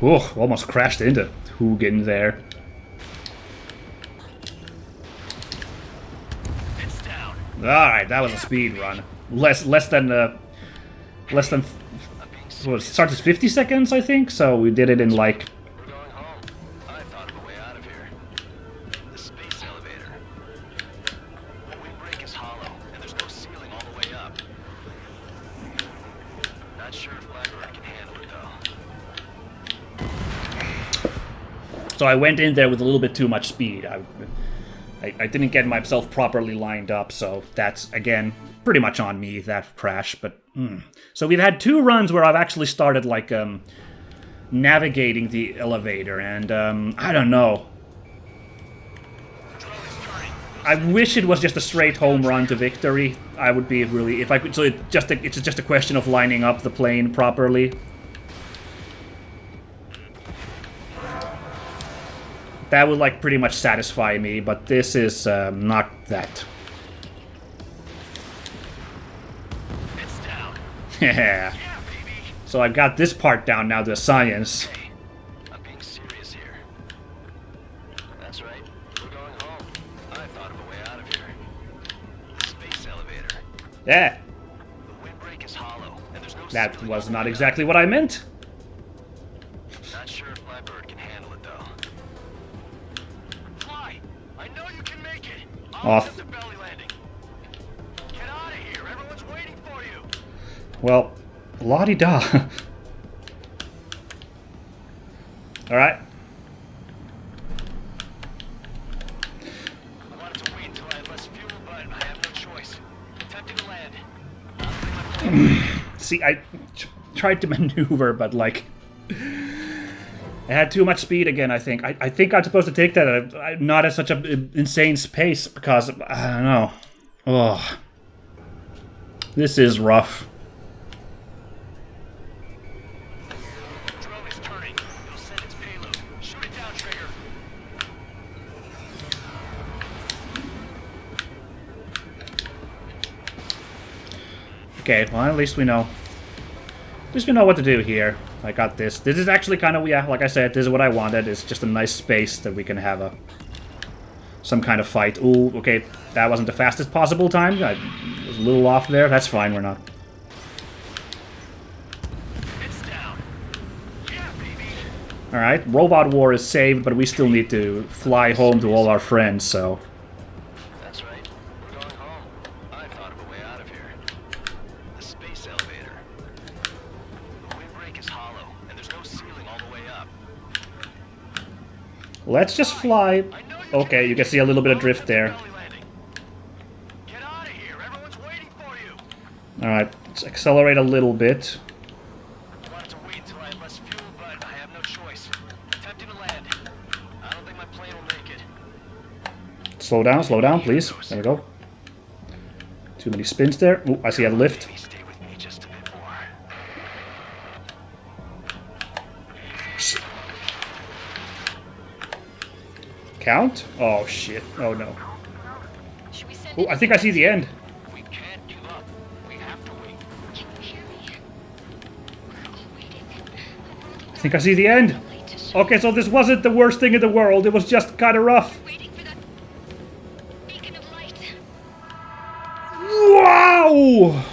Oh, almost crashed into Hugin there. It's down. Alright, that was a speed run. Less than what, it starts at 50 seconds, I think? So we did it in like... We're going home. I thought of a way out of here. The space elevator. The windbreak is hollow, and there's no ceiling all the way up. Not sure if Blackbird can handle it, though. So I went in there with a little bit too much speed. I didn't get myself properly lined up, so that's, again, pretty much on me, that crash, but... So we've had 2 runs where I've actually started, like, navigating the elevator, and, I don't know. Drone is I wish it was just a straight home run to victory. I would be really, if I could. So it's just a question of lining up the plane properly. That would like pretty much satisfy me, but this is not that. It's down. Yeah. Yeah, baby. So I've got this part down now to science. Hey, I'm being serious here. That's right. We're going home. I thought of a way out of here. The space elevator. Yeah. The windbreak is hollow, and there's no That ceiling was all the not way exactly what I meant. up. Not sure if my bird can handle it though. Fly! I know you can make it. I'll Off. attempt a belly landing. Get out of here. Everyone's waiting for you. Well, la-di-da. Alright. I wanted to wait until I had less fuel, but I have no choice. Attempting to land. See, I tried to maneuver, but like... I had too much speed again, I think. I think I'm supposed to take that not at such an insane pace, because, I don't know. Oh. This is rough. Drone is turning. It'll send its payload. Shoot it down, Trigger. Okay, well, at least we know. At least we know what to do here. I got this. This is actually kind of, yeah, like I said, this is what I wanted. It's just a nice space that we can have some kind of fight. Ooh, okay, that wasn't the fastest possible time. I was a little off there. That's fine, we're not. It's down. Yeah, baby. Alright, Robot War is saved, but we still need to fly home to all our friends, so... That's right. We're going home. I thought of a way out of here. The space elevator. The windbreak is hollow, and there's no ceiling all the way up. Let's just fly. Okay, you can see a little bit of drift there. Get out of here. Everyone's waiting for you. Alright, let's accelerate a little bit. I wanted to wait until I had less fuel, but I have no choice. Attempting to land. I don't think my plane will make it. Slow down, please. There we go. Too many spins there. Ooh, I see a lift. Maybe stay with me just a bit more. Count? Oh shit. Oh no. Should we send Oh, I think I see the end. We can't give up. We have to wait. Can you hear me? We're all waiting. I think I see the end. Late to start. Okay, so this wasn't the worst thing in the world. It was just kind of rough. Waiting for that beacon of light. Wow!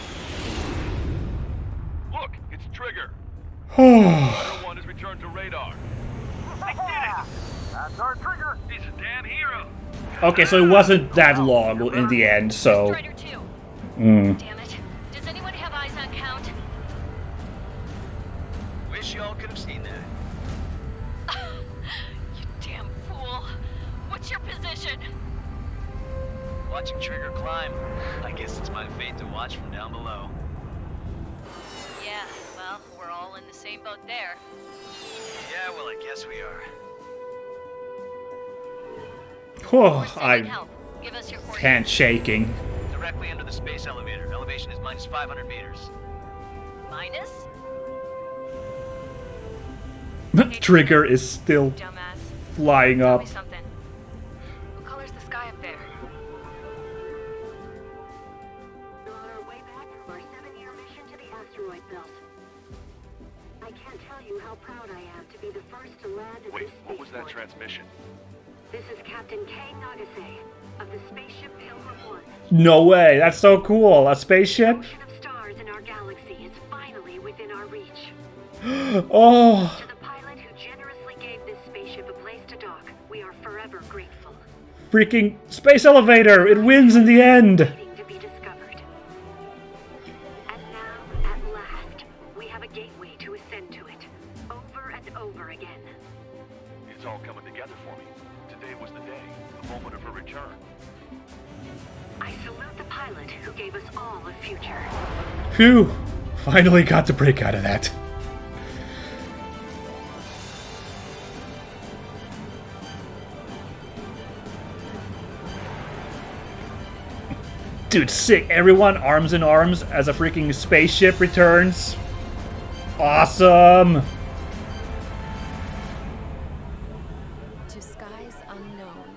Look, it's Trigger. Number 1 is returned to radar. They did it! That's our Trigger. He's a damn hero. Okay, so it wasn't that long in the end, so... Strider 2. Mm. Damn it. Does anyone have eyes on Count? Wish y'all could have seen that. You damn fool. What's your position? Watching Trigger climb. I guess it's my fate to watch from down below. Yeah, well, we're all in the same boat there. Yeah, well, I guess we are. Oh, We're sending I'm help. Give us your coordinates. handshaking. Directly under the space elevator. Elevation is minus 500 meters. Minus? Trigger is still Dumbass. flying Tell up. me something. What color's the sky up there? We're on our way back from our 7-year mission to the asteroid belt. I can't tell you how proud I am to be the first to land at Wait, this what was that spaceport. transmission? This is Captain Kay Nagase of the spaceship Pilgrim 1. No way, that's so cool. A spaceship? The ocean of stars in our galaxy is finally within our reach. Oh, To the pilot who generously gave this spaceship a place to dock, we are forever grateful. freaking space elevator! It wins in the end! Waiting to be discovered. And now, at last, we have a gateway to ascend to it. Over and over again. It's all coming together for me. Today was the day, the moment of her return. I salute the pilot who gave us all a future. Phew! Finally got to break out of that. Dude, sick. Everyone arms in arms as a freaking spaceship returns. Awesome. To skies unknown,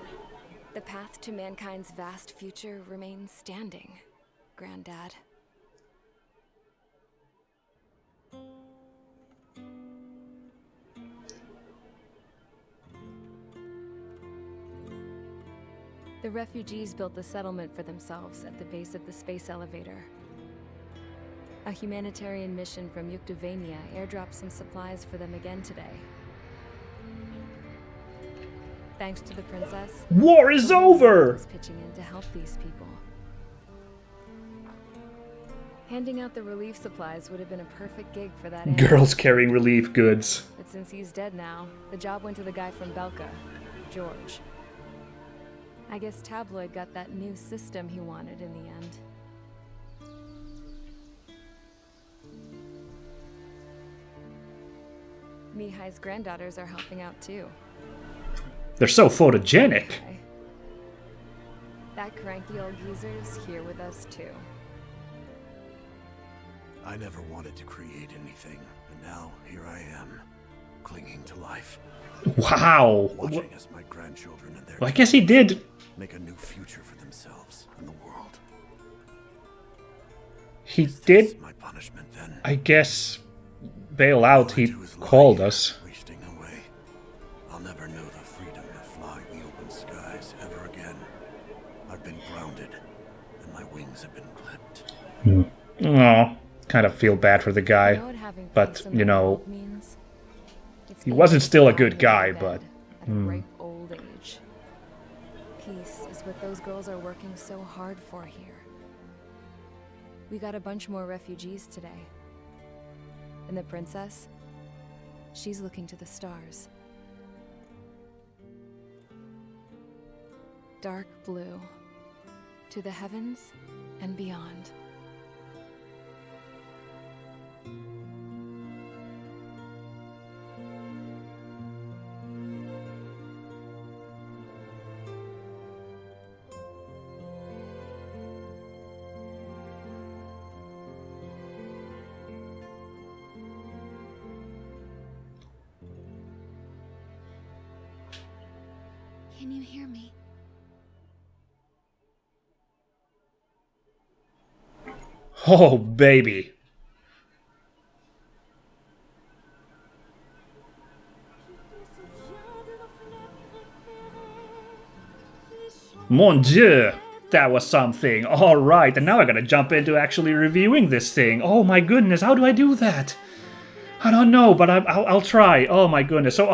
the path to mankind's vast future remains standing, Granddad. The refugees built the settlement for themselves at the base of the space elevator. A humanitarian mission from Yuktovania airdropped some supplies for them again today. Thanks to the princess, War is over! is pitching in to help these people. Handing out the relief supplies would have been a perfect gig for that animal. Girls carrying relief goods. But since he's dead now, the job went to the guy from Belka, George. I guess Tabloid got that new system he wanted in the end. Mihai's granddaughters are helping out too. They're so photogenic. Okay. That cranky old geezer's here with us too. I never wanted to create anything, and now here I am, clinging to life. Wow. Watching as my grandchildren and their Well, I guess he did. make a new future for themselves and the world. He Is did, this my punishment then? I guess, bail out. All I He do is lie called here, us. wasting away. I'll never know the freedom of flying the open skies ever again. I've been grounded, and my wings have been clipped. Oh, kind of feel bad for the guy. know what having But, peace in you the know, world means? It's he being wasn't still a lying good in guy, bed but, at a ripe old age. Peace is what those girls are working so hard for here. We got a bunch more refugees today. And the princess, she's looking to the stars. Dark blue, to the heavens and beyond. Can you hear me? Oh, baby. Mon Dieu, that was something. Alright, and now I gotta jump into actually reviewing this thing. Oh my goodness, how do I do that? I don't know, but I'll try. Oh my goodness. So,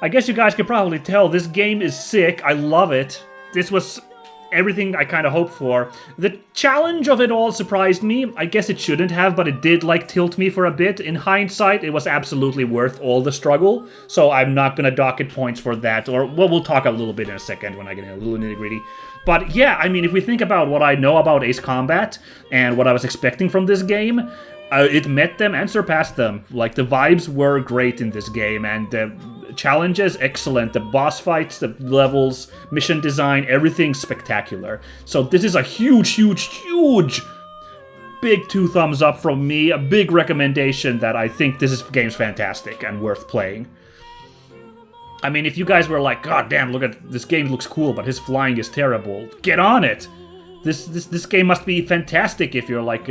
I guess you guys can probably tell, this game is sick. I love it. This was everything I kind of hoped for. The challenge of it all surprised me. I guess it shouldn't have, but it did, like, tilt me for a bit. In hindsight, it was absolutely worth all the struggle, so I'm not gonna dock it points for that, or, well, we'll talk a little bit in a second when I get in a little nitty-gritty. But yeah, I mean, if we think about what I know about Ace Combat, and what I was expecting from this game, it met them and surpassed them. Like, the vibes were great in this game, and the challenges, excellent. The boss fights, the levels, mission design, everything spectacular. So this is a huge, huge, huge, big 2 thumbs up from me. A big recommendation that I think this game's fantastic and worth playing. I mean, if you guys were like, God damn, look at this game looks cool, but his flying is terrible, get on it. This game must be fantastic if you're like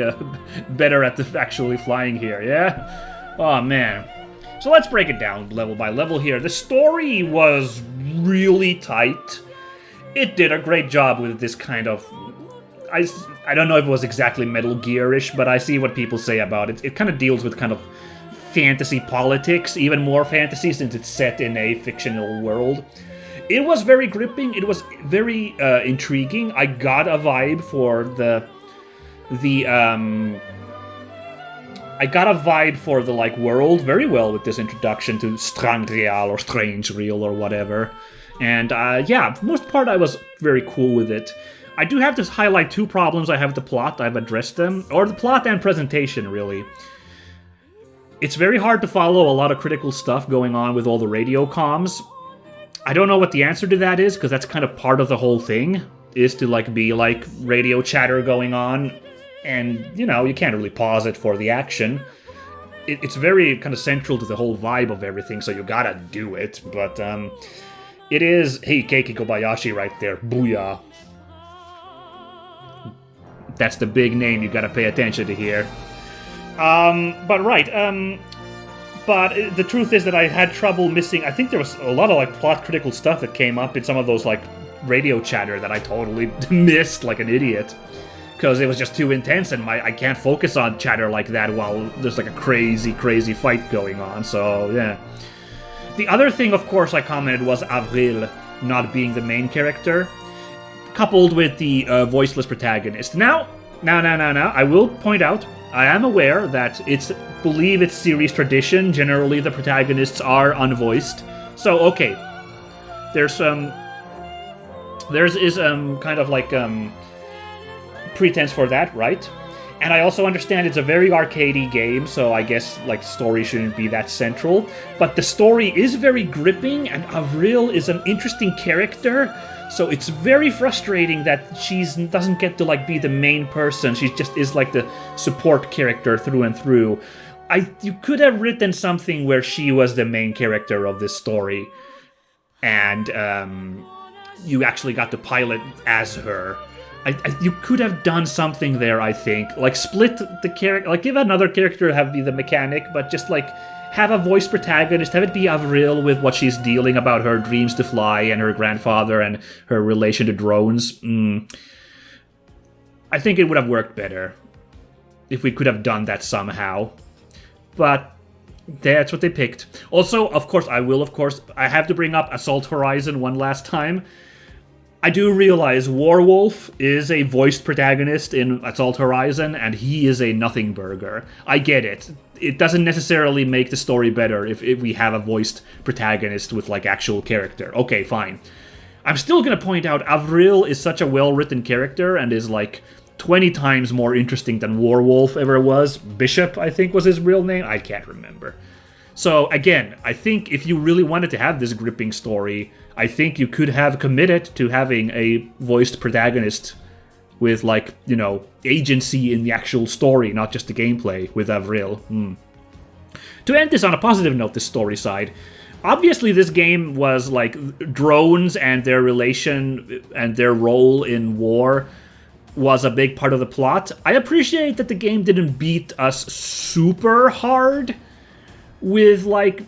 better at actually flying here, yeah? Oh man. So let's break it down level by level here. The story was really tight. It did a great job with this kind of... I don't know if it was exactly Metal Gear-ish, but I see what people say about it. It kind of deals with kind of fantasy politics, even more fantasy since it's set in a fictional world. It was very gripping, it was very intriguing. I got a vibe for I got a vibe for the, like, world very well with this introduction to Strangreal or Strange Real or whatever. And, yeah, for the most part I was very cool with it. I do have to highlight 2 problems I have with the plot. I've addressed them. Or the plot and presentation, really. It's very hard to follow a lot of critical stuff going on with all the radio comms. I don't know what the answer to that is, because that's kind of part of the whole thing. is to like be like radio chatter going on, and you know, you can't really pause it for the action. It's very kind of central to the whole vibe of everything, so you gotta do it. But it is, hey, Keiki Kobayashi right there, booyah. That's the big name you gotta pay attention to here. But the truth is that I had trouble missing. I think there was a lot of like plot critical stuff that came up in some of those like radio chatter that I totally missed like an idiot, because it was just too intense, and I can't focus on chatter like that while there's like a crazy fight going on. So yeah. The other thing, of course, I commented was Avril not being the main character, coupled with the voiceless protagonist. Now, I will point out, I am aware that believe it's series tradition. Generally, the protagonists are unvoiced. So, okay, there's kind of like pretense for that, right? And I also understand it's a very arcadey game, so I guess like story shouldn't be that central. But the story is very gripping, and Avril is an interesting character. So it's very frustrating that she doesn't get to like be the main person. She just is like the support character through and through. You could have written something where she was the main character of this story, and you actually got to pilot as her. You could have done something there, I think. Like split the character, like give another character be the mechanic, but just like have a voice protagonist, have it be Avril with what she's dealing about her dreams to fly and her grandfather and her relation to drones. I think it would have worked better if we could have done that somehow. But that's what they picked. Also, of course, I have to bring up Assault Horizon one last time. I do realize Warwolf is a voiced protagonist in Assault Horizon, and he is a nothing burger. I get it. It doesn't necessarily make the story better if we have a voiced protagonist with, like, actual character. Okay, fine. I'm still gonna point out Avril is such a well-written character and is, like, 20 times more interesting than Warwolf ever was. Bishop, I think, was his real name. I can't remember. So, again, I think if you really wanted to have this gripping story, I think you could have committed to having a voiced protagonist with, like, you know, agency in the actual story, not just the gameplay with Avril. To end this on a positive note, this story side, obviously this game was, like, drones and their relation and their role in war was a big part of the plot. I appreciate that the game didn't beat us super hard with, like,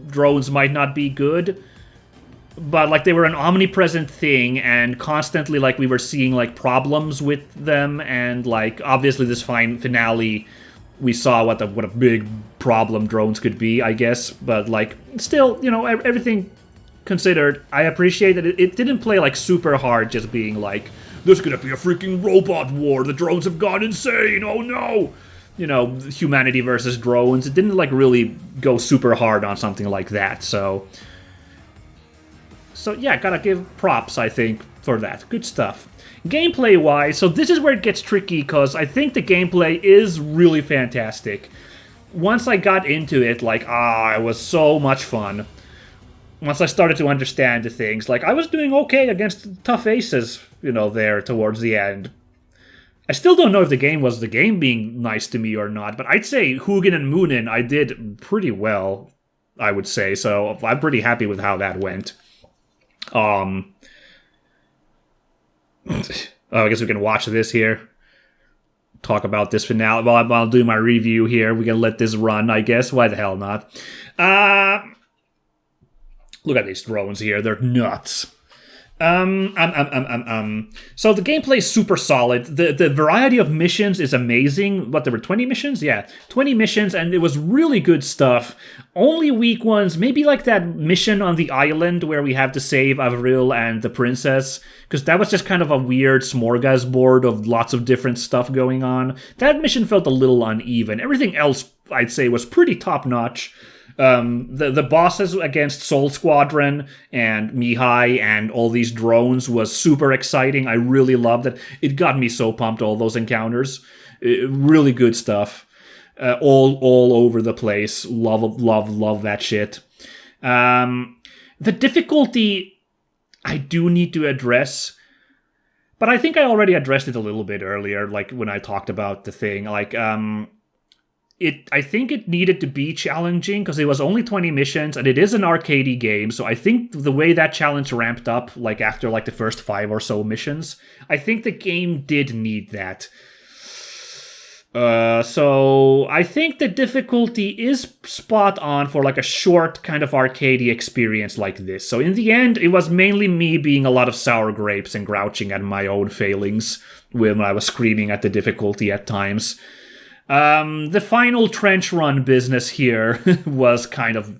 drones might not be good, but, like, they were an omnipresent thing, and constantly, like, we were seeing, like, problems with them, and, like, obviously this finale, we saw what a big problem drones could be, I guess, but, like, still, you know, everything considered, I appreciate that it didn't play, like, super hard, just being like, there's gonna be a freaking robot war, the drones have gone insane, oh no! You know, humanity versus drones. It didn't, like, really go super hard on something like that, so yeah, gotta give props, I think, for that. Good stuff. Gameplay-wise, so this is where it gets tricky, because I think the gameplay is really fantastic. Once I got into it, like, it was so much fun. Once I started to understand the things, like, I was doing okay against tough aces, you know, there towards the end. I still don't know if the game was the game being nice to me or not, but I'd say Hugin and Moonin I did pretty well, I would say, so I'm pretty happy with how that went. I guess we can watch this here. Talk about this finale. Well, I'll do my review here. We can let this run, I guess. Why the hell not? Look at these drones here. They're nuts. So the gameplay is super solid. The variety of missions is amazing. What, there were 20 missions? Yeah, 20 missions, and it was really good stuff. Only weak ones, maybe like that mission on the island where we have to save Avril and the princess, because that was just kind of a weird smorgasbord of lots of different stuff going on. That mission felt a little uneven. Everything else, I'd say, was pretty top-notch. The bosses against Soul Squadron and Mihai and all these drones was super exciting. I really loved it. It got me so pumped, all those encounters. Really good stuff. All over the place. Love that shit. The difficulty I do need to address. But I think I already addressed it a little bit earlier, like when I talked about the thing. Like, I think it needed to be challenging because it was only 20 missions and it is an arcadey game. So I think the way that challenge ramped up, like after like the first 5 or so missions, I think the game did need that. So I think the difficulty is spot on for like a short kind of arcadey experience like this. So in the end, it was mainly me being a lot of sour grapes and grouching at my own failings when I was screaming at the difficulty at times. The final trench run business here was kind of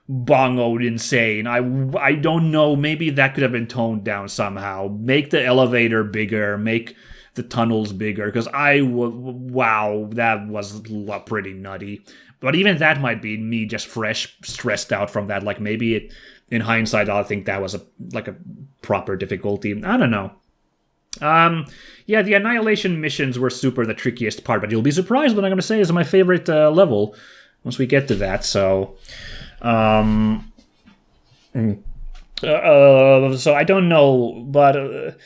bongoed insane. I don't know, maybe that could have been toned down somehow. Make the elevator bigger, make the tunnels bigger, because wow, that was pretty nutty. But even that might be me just fresh stressed out from that. Like maybe in hindsight, I think that was a proper difficulty. I don't know. Yeah, the Annihilation missions were super the trickiest part, but you'll be surprised what I'm going to say is my favorite level once we get to that. So, so I don't know, but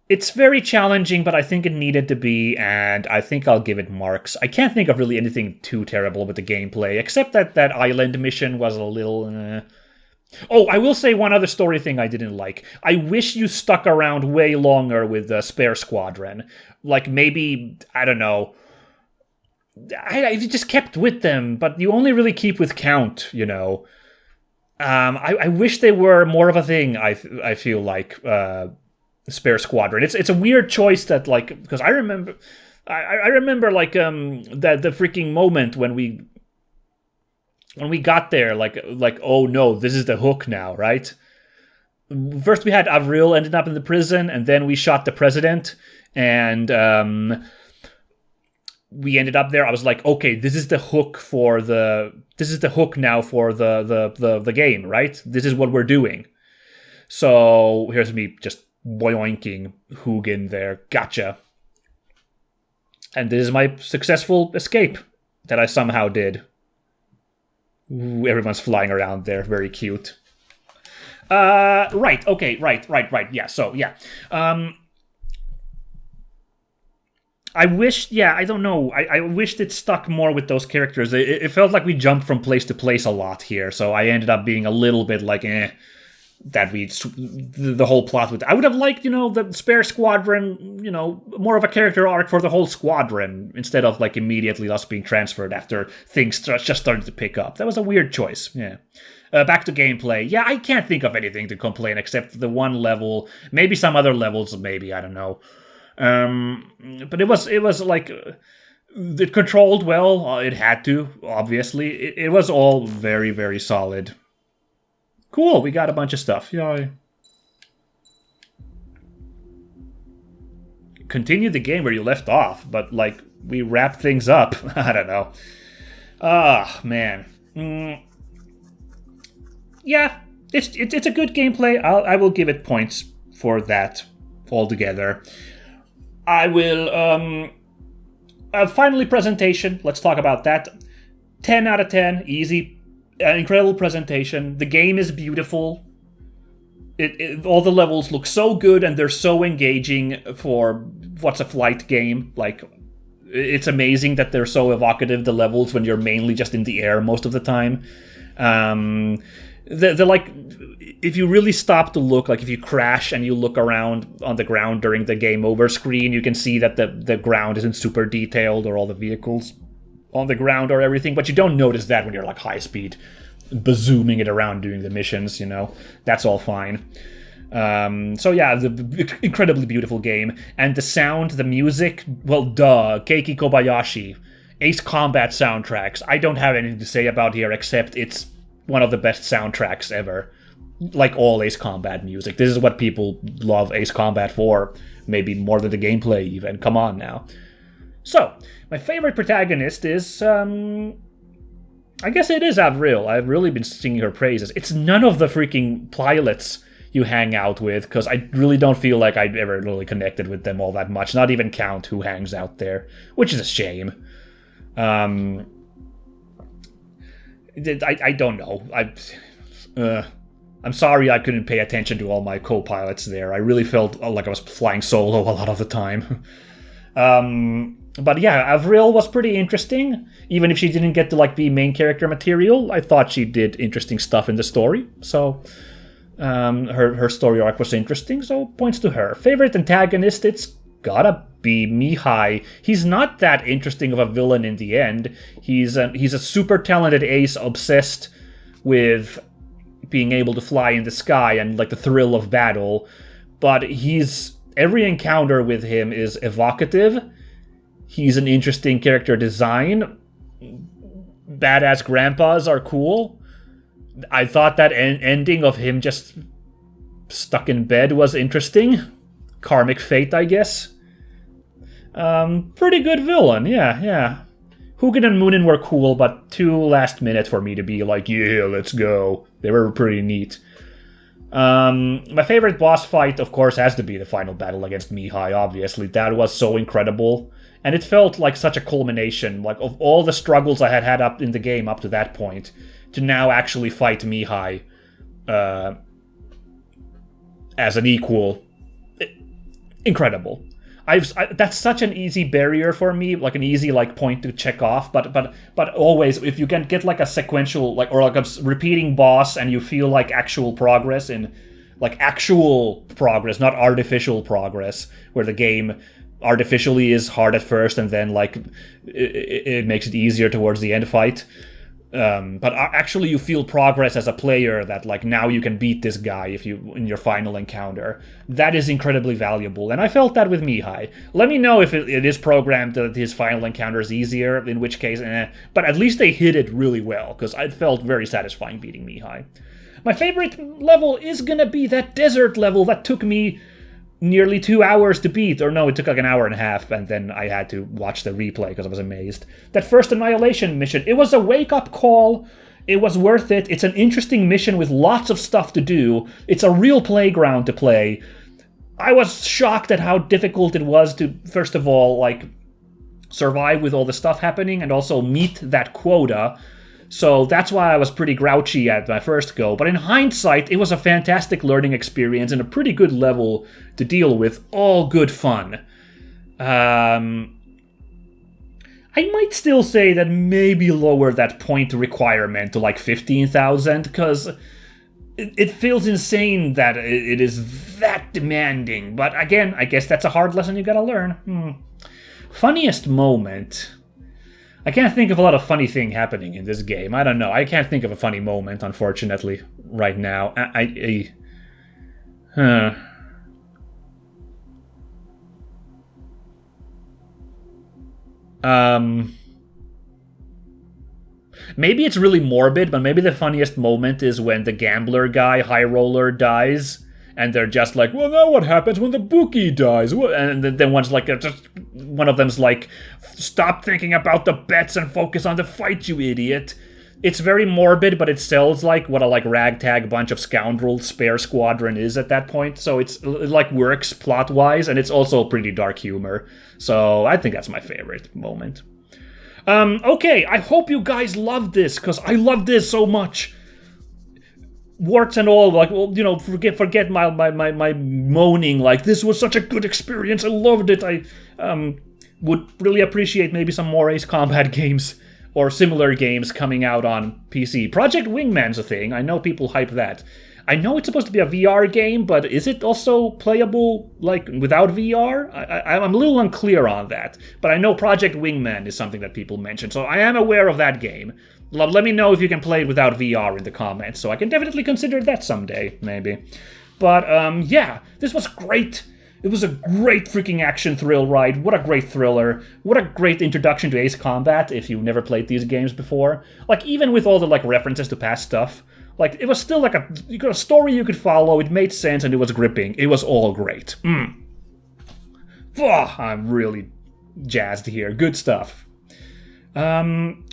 it's very challenging, but I think it needed to be, and I think I'll give it marks. I can't think of really anything too terrible with the gameplay, except that island mission was a little... Oh, I will say one other story thing I didn't like. I wish you stuck around way longer with the Spare Squadron. Like, maybe, I don't know. I just kept with them, but you only really keep with Count, you know. I wish they were more of a thing, I feel like, Spare Squadron. It's a weird choice that, like, because I remember, like, the freaking moment when we got there, like, oh no, this is the hook now, right? First we had Avril ended up in the prison, and then we shot the president, and we ended up there. I was like, okay, this is the hook now for the game, right? This is what we're doing. So here's me just boinking Hugin there. Gotcha. And this is my successful escape that I somehow did. Ooh, everyone's flying around there. Very cute. Right. Okay. Right. Yeah. So, yeah. I wish... Yeah, I don't know. I wished it stuck more with those characters. It felt like we jumped from place to place a lot here. So I ended up being a little bit like, that the whole plot with... I would have liked, the Spare Squadron, more of a character arc for the whole squadron instead of like immediately us being transferred after things just started to pick up. That was a weird choice. Yeah. Back to gameplay. Yeah, I can't think of anything to complain except the one level, maybe some other levels, maybe, I don't know. But it was like it controlled well. It had to, obviously. It was all very, very solid. Cool, we got a bunch of stuff. Yay. Continue the game where you left off, but, like, we wrapped things up. I don't know. Man. Yeah, it's a good gameplay. I will give it points for that altogether. I will, finally presentation. Let's talk about that. 10 out of 10, easy. An incredible presentation. The game is beautiful. All the levels look so good and they're so engaging for what's a flight game. Like, it's amazing that they're so evocative, the levels, when you're mainly just in the air most of the time. They're like, if you really stop to look, like if you crash and you look around on the ground during the game over screen, you can see that the ground isn't super detailed or all the vehicles on the ground or everything, but you don't notice that when you're like high speed bazooming it around doing the missions, that's all fine. So yeah, the incredibly beautiful game, and the sound, the music, well, Keiki Kobayashi, Ace Combat soundtracks. I don't have anything to say about here except it's one of the best soundtracks ever. Like all Ace Combat music. This is what people love Ace Combat for, maybe more than the gameplay even. Come on now. So, my favorite protagonist is, I guess it is Avril. I've really been singing her praises. It's none of the freaking pilots you hang out with, because I really don't feel like I've ever really connected with them all that much. Not even Count, who hangs out there, which is a shame. I don't know. I'm sorry I couldn't pay attention to all my co-pilots there. I really felt like I was flying solo a lot of the time. But yeah, Avril was pretty interesting. Even if she didn't get to like be main character material, I thought she did interesting stuff in the story. So her story arc was interesting, so points to her. Favorite antagonist, it's gotta be Mihai. He's not that interesting of a villain in the end. He's a super talented ace obsessed with being able to fly in the sky and like the thrill of battle, but every encounter with him is evocative. He's an interesting character design. Badass grandpas are cool. I thought that ending of him just stuck in bed was interesting. Karmic fate, I guess. Pretty good villain, yeah. Hugin and Moonin were cool, but too last minute for me to be like, yeah, let's go. They were pretty neat. My favorite boss fight, of course, has to be the final battle against Mihai, obviously. That was so incredible. And it felt like such a culmination, like of all the struggles I had up in the game up to that point, to now actually fight Mihai as an equal. Incredible. That's such an easy barrier for me, like an easy like point to check off. But always, if you can get like a sequential or like a repeating boss, and you feel like actual progress not artificial progress, where the game artificially is hard at first and then like it makes it easier towards the end fight. But actually you feel progress as a player, that like now you can beat this guy in your final encounter. That is incredibly valuable, and I felt that with Mihai. Let me know if it is programmed that his final encounter is easier, in which case, but at least they hit it really well, because I felt very satisfying beating Mihai. My favorite level is gonna be that desert level that took me nearly 2 hours to beat, or no, it took like an hour and a half, and then I had to watch the replay because I was amazed. That first Annihilation mission, it was a wake-up call. It was worth it. It's an interesting mission with lots of stuff to do. It's a real playground to play. I was shocked at how difficult it was to, first of all, like, survive with all the stuff happening, and also meet that quota. So that's why I was pretty grouchy at my first go. But in hindsight, it was a fantastic learning experience and a pretty good level to deal with. All good fun. I might still say that maybe lower that point requirement to like 15,000, because it feels insane that it is that demanding. But again, I guess that's a hard lesson you gotta learn. Funniest moment... I can't think of a lot of funny thing happening in this game. I don't know. I can't think of a funny moment, unfortunately, right now. Maybe it's really morbid, but maybe the funniest moment is when the gambler guy, High Roller, dies. And they're just like, well, now what happens when the bookie dies? And then one of them's like, stop thinking about the bets and focus on the fight, you idiot. It's very morbid, but it sells like what a like ragtag bunch of scoundrels spare squadron is at that point. So it like works plot-wise, and it's also pretty dark humor. So I think that's my favorite moment. Okay, I hope you guys loved this, because I love this so much. Warts and all, like, well, you know, forget my moaning, like, this was such a good experience, I loved it. I would really appreciate maybe some more Ace Combat games or similar games coming out on PC. Project Wingman's a thing, I know people hype that. I know it's supposed to be a VR game, but is it also playable, like, without VR? I'm a little unclear on that, but I know Project Wingman is something that people mention, so I am aware of that game. Let me know if you can play it without VR in the comments, so I can definitely consider that someday, maybe. But, yeah, this was great. It was a great freaking action thrill ride. What a great thriller. What a great introduction to Ace Combat, if you've never played these games before. Like, even with all the, like, references to past stuff, like, it was still, like, a story you could follow, it made sense, and it was gripping. It was all great. I'm really jazzed here. Good stuff.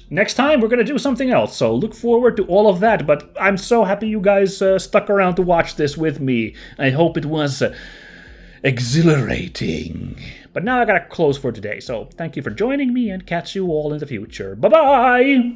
Next time, we're going to do something else, so look forward to all of that, but I'm so happy you guys stuck around to watch this with me. I hope it was exhilarating. But now I gotta close for today, so thank you for joining me, and catch you all in the future. Bye-bye!